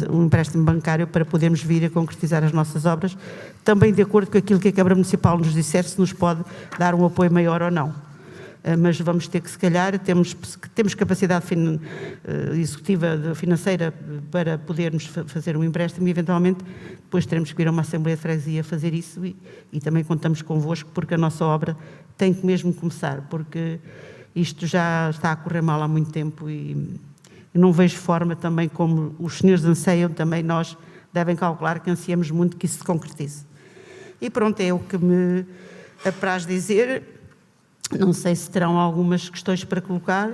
um empréstimo bancário para podermos vir a concretizar as nossas obras, também de acordo com aquilo que a Câmara Municipal nos disser, se nos pode dar um apoio maior ou não. Mas vamos ter que, se calhar, temos capacidade executiva, financeira, para podermos fazer um empréstimo e, eventualmente, depois teremos que vir a uma Assembleia de Freguesia fazer isso e também contamos convosco, porque a nossa obra tem que mesmo começar, porque isto já está a correr mal há muito tempo e não vejo forma também, como os senhores anseiam, também nós devem calcular que ansiamos muito que isso se concretize. E pronto, é o que me apraz dizer. Não sei se terão algumas questões para colocar.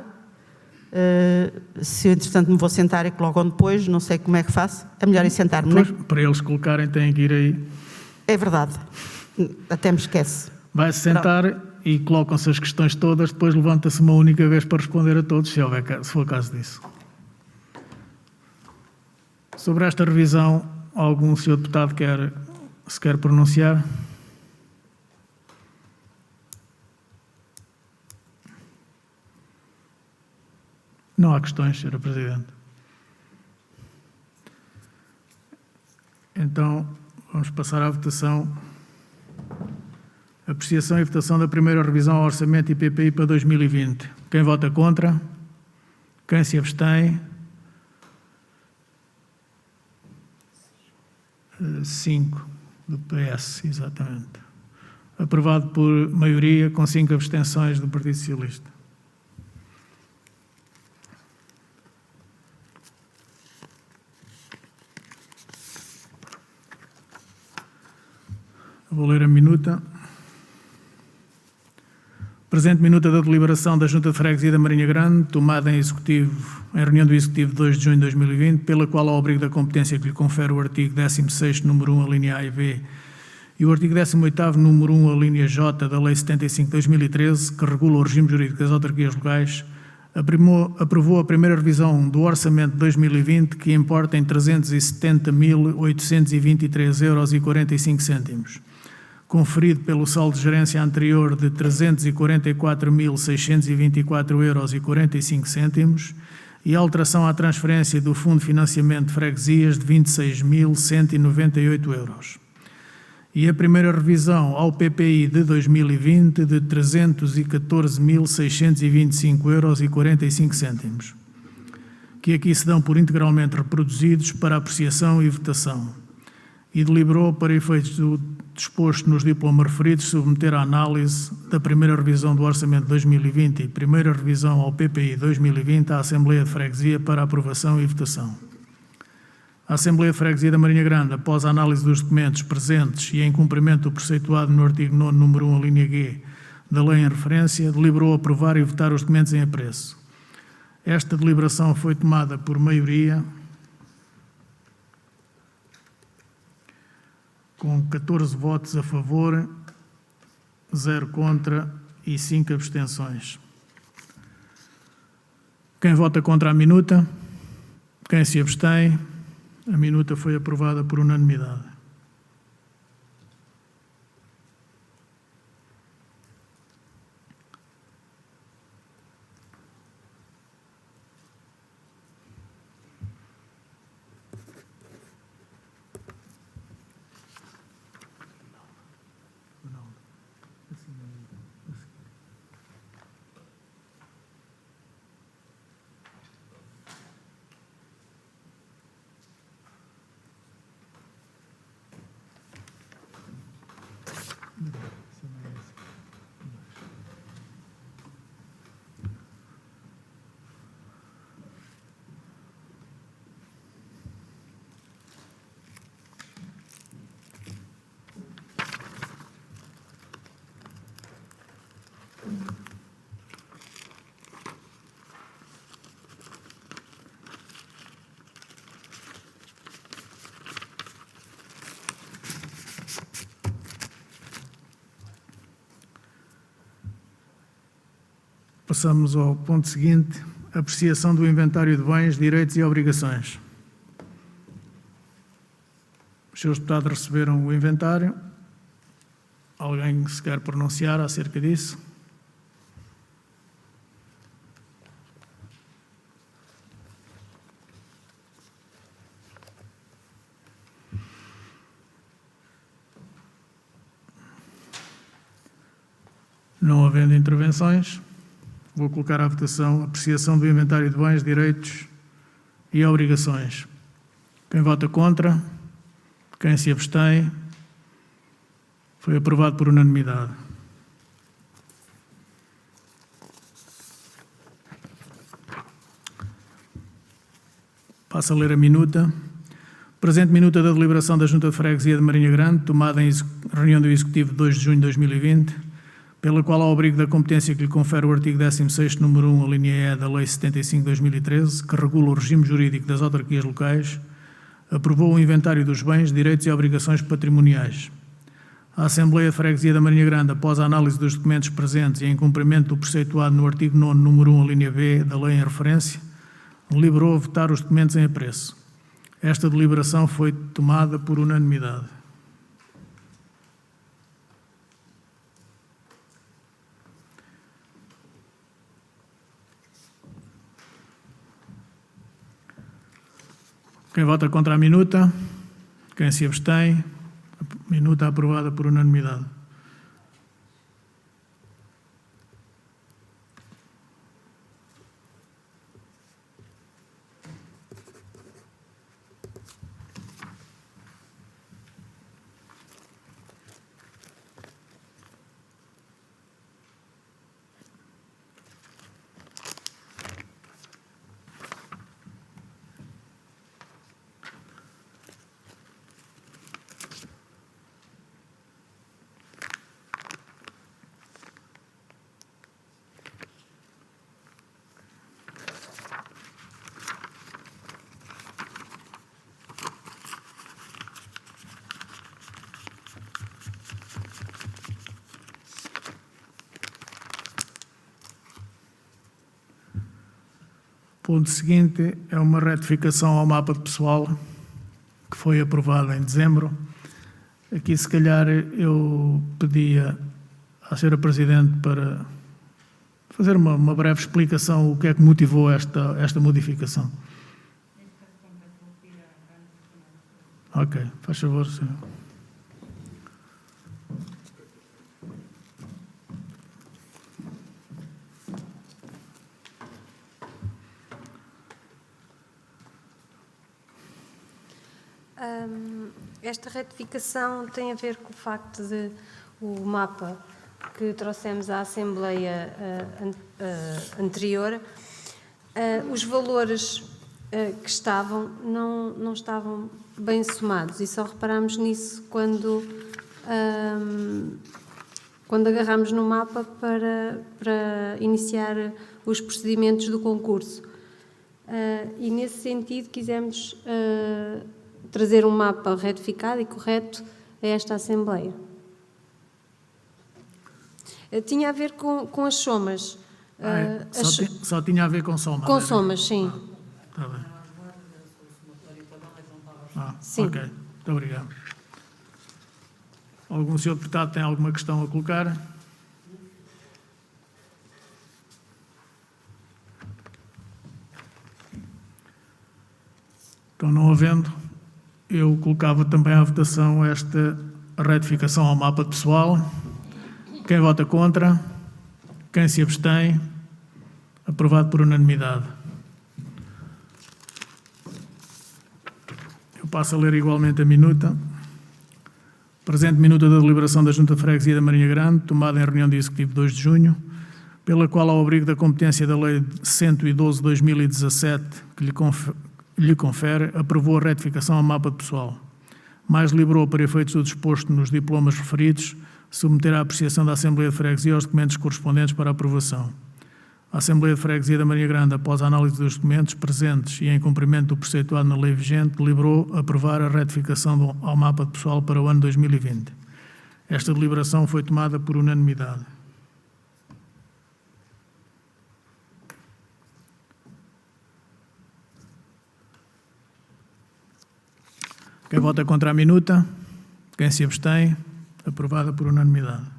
Se, entretanto, me vou sentar e colocam depois, não sei como é que faço. É melhor ir sentar-me, não é? Para eles colocarem, têm que ir aí. É verdade. Até me esquece. Vai-se sentar e colocam-se as questões todas, depois levanta-se uma única vez para responder a todos, se for caso disso. Sobre esta revisão, algum senhor deputado se quer pronunciar? Não há questões, Sra. Presidente. Então, vamos passar à votação. Apreciação e votação da primeira revisão ao Orçamento e PPI para 2020. Quem vota contra? Quem se abstém? 5 do PS, exatamente. Aprovado por maioria, com 5 abstenções do Partido Socialista. Vou ler a minuta. Presente minuta da deliberação da Junta de Freguesia da Marinha Grande, tomada em reunião do Executivo de 2 de junho de 2020, pela qual, ao abrigo da competência que lhe confere o artigo 16º, número 1, a linha A e B, e o artigo 18º, número 1, a linha J, da Lei 75 de 2013, que regula o regime jurídico das autarquias locais, aprovou a primeira revisão do Orçamento de 2020, que importa em 370.823,45 €, conferido pelo saldo de gerência anterior de 344.624,45 € e a alteração à transferência do Fundo de Financiamento de Freguesias de 26.198 €. E a primeira revisão ao PPI de 2020 de 314.625,45 €, que aqui se dão por integralmente reproduzidos para apreciação e votação. E deliberou, para efeitos do disposto nos diplomas referidos, submeter à análise da primeira revisão do Orçamento de 2020 e primeira revisão ao PPI 2020 à Assembleia de Freguesia para aprovação e votação. A Assembleia de Freguesia da Marinha Grande, após a análise dos documentos presentes e em cumprimento do preceituado no artigo 9º, número 1, a linha G, da lei em referência, deliberou aprovar e votar os documentos em apreço. Esta deliberação foi tomada por maioria, com 14 votos a favor, 0 contra e 5 abstenções. Quem vota contra a minuta? Quem se abstém? A minuta foi aprovada por unanimidade. Passamos ao ponto seguinte, apreciação do inventário de bens, direitos e obrigações. Os senhores deputados receberam o inventário. Alguém se quer pronunciar acerca disso? Não havendo intervenções, vou colocar à votação a apreciação do inventário de bens, direitos e obrigações. Quem vota contra? Quem se abstém? Foi aprovado por unanimidade. Passo a ler a minuta. Presente minuta da deliberação da Junta de Freguesia de Marinha Grande, tomada em reunião do Executivo de 2 de junho de 2020, pela qual, ao abrigo da competência que lhe confere o artigo 16º, número 1, a linha E da Lei 75 de 2013, que regula o regime jurídico das autarquias locais, aprovou o inventário dos bens, direitos e obrigações patrimoniais. A Assembleia de Freguesia da Marinha Grande, após a análise dos documentos presentes e em cumprimento do preceituado no artigo 9º, número 1, a linha B da lei em referência, deliberou votar os documentos em apreço. Esta deliberação foi tomada por unanimidade. Quem vota contra a minuta? Quem se abstém? A minuta aprovada por unanimidade. O ponto seguinte é uma retificação ao mapa de pessoal que foi aprovado em dezembro. Aqui, se calhar, eu pedia à Sra. Presidente para fazer uma breve explicação o que é que motivou esta modificação. Ok, faz favor, senhor. Esta retificação tem a ver com o facto de o mapa que trouxemos à Assembleia anterior, os valores que estavam não estavam bem somados, e só reparámos nisso quando agarrámos no mapa para iniciar os procedimentos do concurso. E nesse sentido quisemos trazer um mapa retificado e correto a esta Assembleia. Tinha a ver com as somas. Só tinha a ver com somas? Com somas, sim. Está bem. Sim. Ok, muito obrigado. Algum senhor deputado tem alguma questão a colocar? Então, não havendo, eu colocava também à votação esta retificação ao mapa pessoal. Quem vota contra? Quem se abstém? Aprovado por unanimidade. Eu passo a ler igualmente a minuta. Presente minuta da deliberação da Junta de Freguesia da Marinha Grande, tomada em reunião do Executivo de 2 de junho, pela qual, ao abrigo da competência da Lei 112 de 2017, que lhe confere, aprovou a retificação ao mapa de pessoal. Mais deliberou, para efeitos do disposto nos diplomas referidos, submeter à apreciação da Assembleia de Freguesia os documentos correspondentes para aprovação. A Assembleia de Freguesia da Marinha Grande, após a análise dos documentos presentes e em cumprimento do preceituado na lei vigente, deliberou aprovar a retificação ao mapa de pessoal para o ano 2020. Esta deliberação foi tomada por unanimidade. Quem vota contra a minuta? Quem se abstém? Aprovada por unanimidade.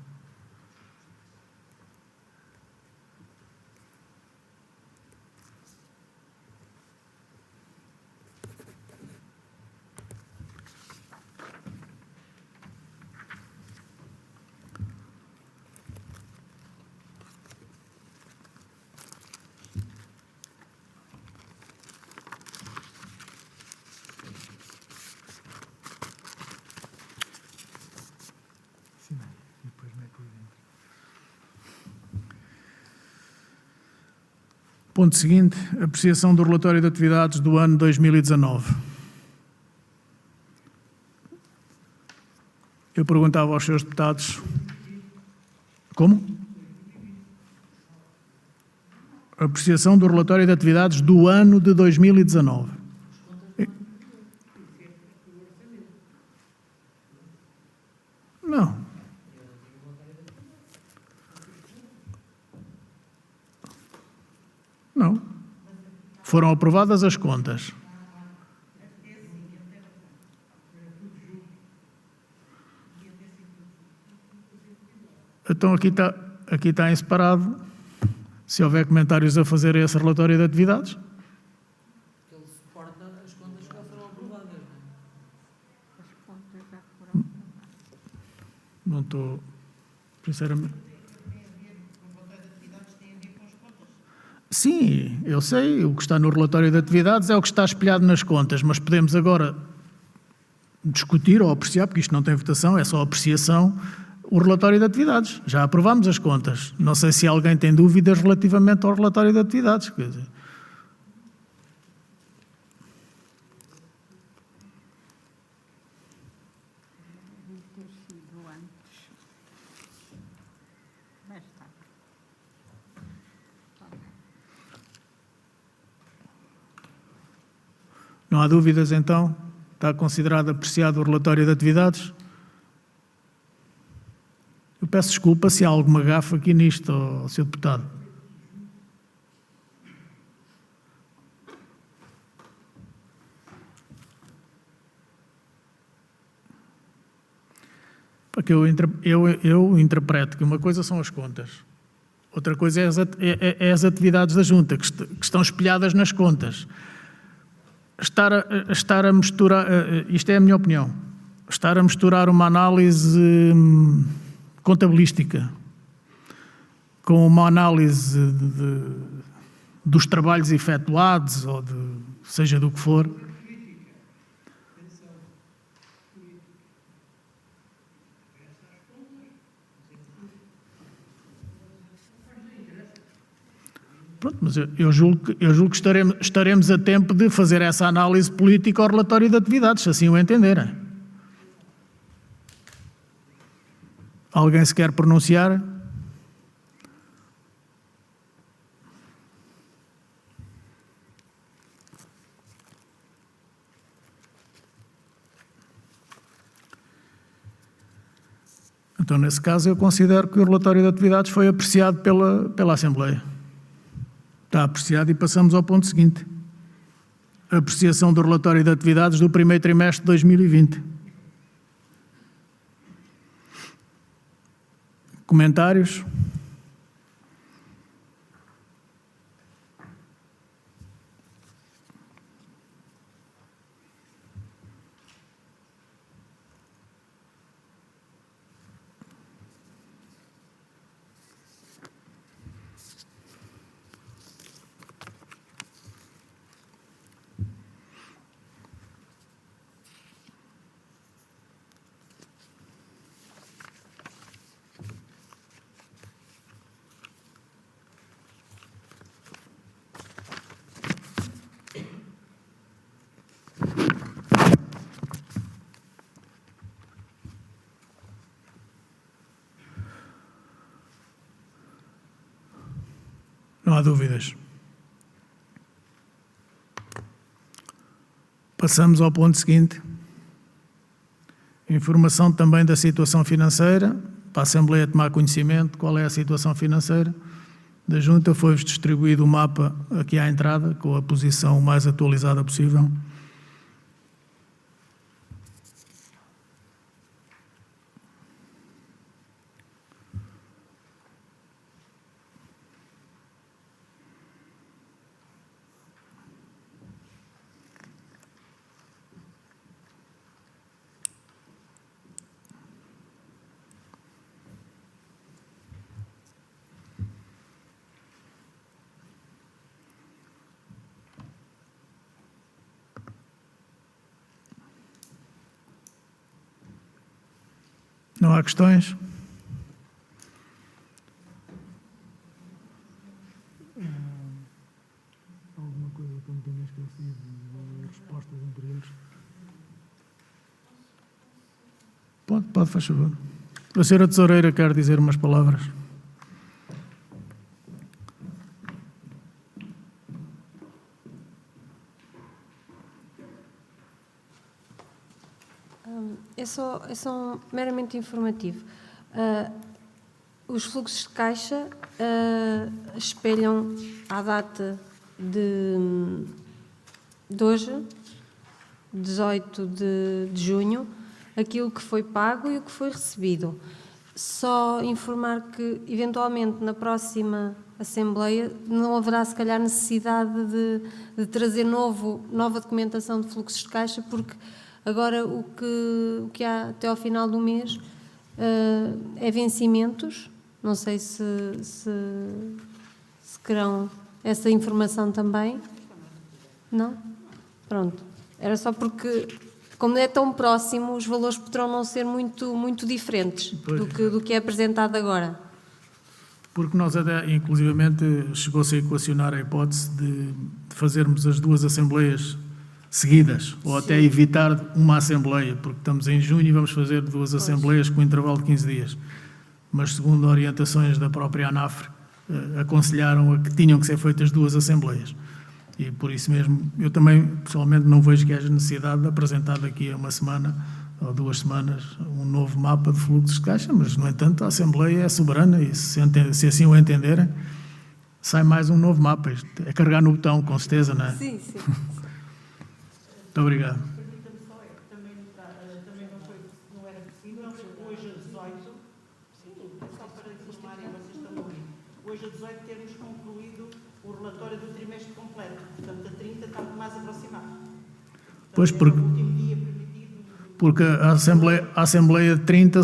Ponto seguinte, apreciação do relatório de atividades do ano 2019. Eu perguntava aos seus deputados... Como? Apreciação do relatório de atividades do ano de 2019. Não. Não. Foram aprovadas as contas. Então aqui está em separado. Se houver comentários a fazer a esse relatório de atividades. Ele suporta as contas que já foram aprovadas, Não estou, sinceramente. Sim, eu sei, o que está no relatório de atividades é o que está espelhado nas contas, mas podemos agora discutir ou apreciar, porque isto não tem votação, é só apreciação, o relatório de atividades. Já aprovámos as contas. Não sei se alguém tem dúvidas relativamente ao relatório de atividades. Quer dizer. Não há dúvidas, então? Está considerado apreciado o relatório de atividades? Eu peço desculpa se há alguma gafe aqui nisto, Sr. Deputado. Porque eu interpreto que uma coisa são as contas, outra coisa é as atividades da Junta, que estão espelhadas nas contas. Estar a misturar, isto é a minha opinião, estar a misturar uma análise contabilística com uma análise dos trabalhos efetuados, ou seja do que for. Pronto, mas eu julgo que estaremos a tempo de fazer essa análise política ao relatório de atividades, se assim o entenderem. Alguém se quer pronunciar? Então, nesse caso, eu considero que o relatório de atividades foi apreciado pela Assembleia. Está apreciado e passamos ao ponto seguinte. Apreciação do relatório de atividades do primeiro trimestre de 2020. Comentários? Não há dúvidas. Passamos ao ponto seguinte. Informação também da situação financeira, para a Assembleia tomar conhecimento de qual é a situação financeira da Junta. Foi-vos distribuído o mapa aqui à entrada, com a posição mais atualizada possível. Não há questões? Alguma coisa que eu me tenha esquecido de respostas anteriores? Pode, faz favor. A senhora Tesoureira quer dizer umas palavras. É só meramente informativo. Os fluxos de caixa espelham à data de hoje, 18 de junho, aquilo que foi pago e o que foi recebido. Só informar que, eventualmente, na próxima Assembleia, não haverá, se calhar, necessidade de trazer nova documentação de fluxos de caixa, porque agora o que há até ao final do mês é vencimentos. Não sei se querão essa informação também. Não? Pronto. Era só porque, como é tão próximo, os valores poderão não ser muito diferentes do que é apresentado agora. Porque nós, inclusivamente, chegou-se a equacionar a hipótese de fazermos as duas Assembleias seguidas, ou até evitar uma Assembleia, porque estamos em junho e vamos fazer duas Assembleias com um intervalo de 15 dias. Mas, segundo orientações da própria ANAFRE, aconselharam a que tinham que ser feitas duas Assembleias. E, por isso mesmo, eu também, pessoalmente, não vejo que haja necessidade de apresentar daqui a uma semana ou 2 semanas um novo mapa de fluxos de caixa, mas, no entanto, a Assembleia é soberana e, se assim o entenderem, sai mais um novo mapa. Isto é carregar no botão, com certeza, não é? Sim, sim. Muito obrigado. Permita-me só, também não era possível, hoje a 18, sim, só para informarem, vocês estão a ouvir, hoje a 18 termos concluído o relatório do trimestre completo, portanto a 30 está muito mais aproximado. Pois, porque a Assembleia de 30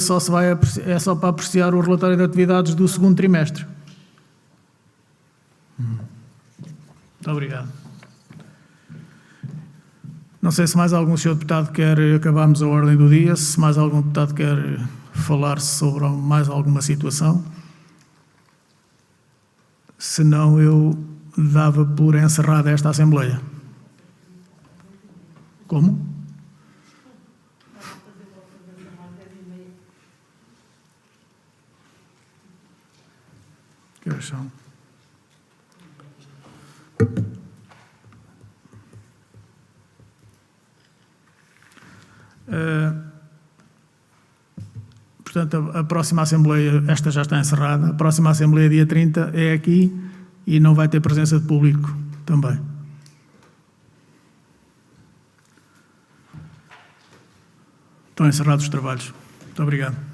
é só para apreciar o relatório de atividades do segundo trimestre. Muito obrigado. Não sei se mais algum senhor deputado quer, acabamos a ordem do dia, se mais algum deputado quer falar sobre mais alguma situação. Se não, eu dava por encerrada esta Assembleia. Como? Que horas são? Portanto, a próxima Assembleia, esta já está encerrada, a próxima Assembleia, dia 30, é aqui e não vai ter presença de público também. Estão encerrados os trabalhos. Muito obrigado.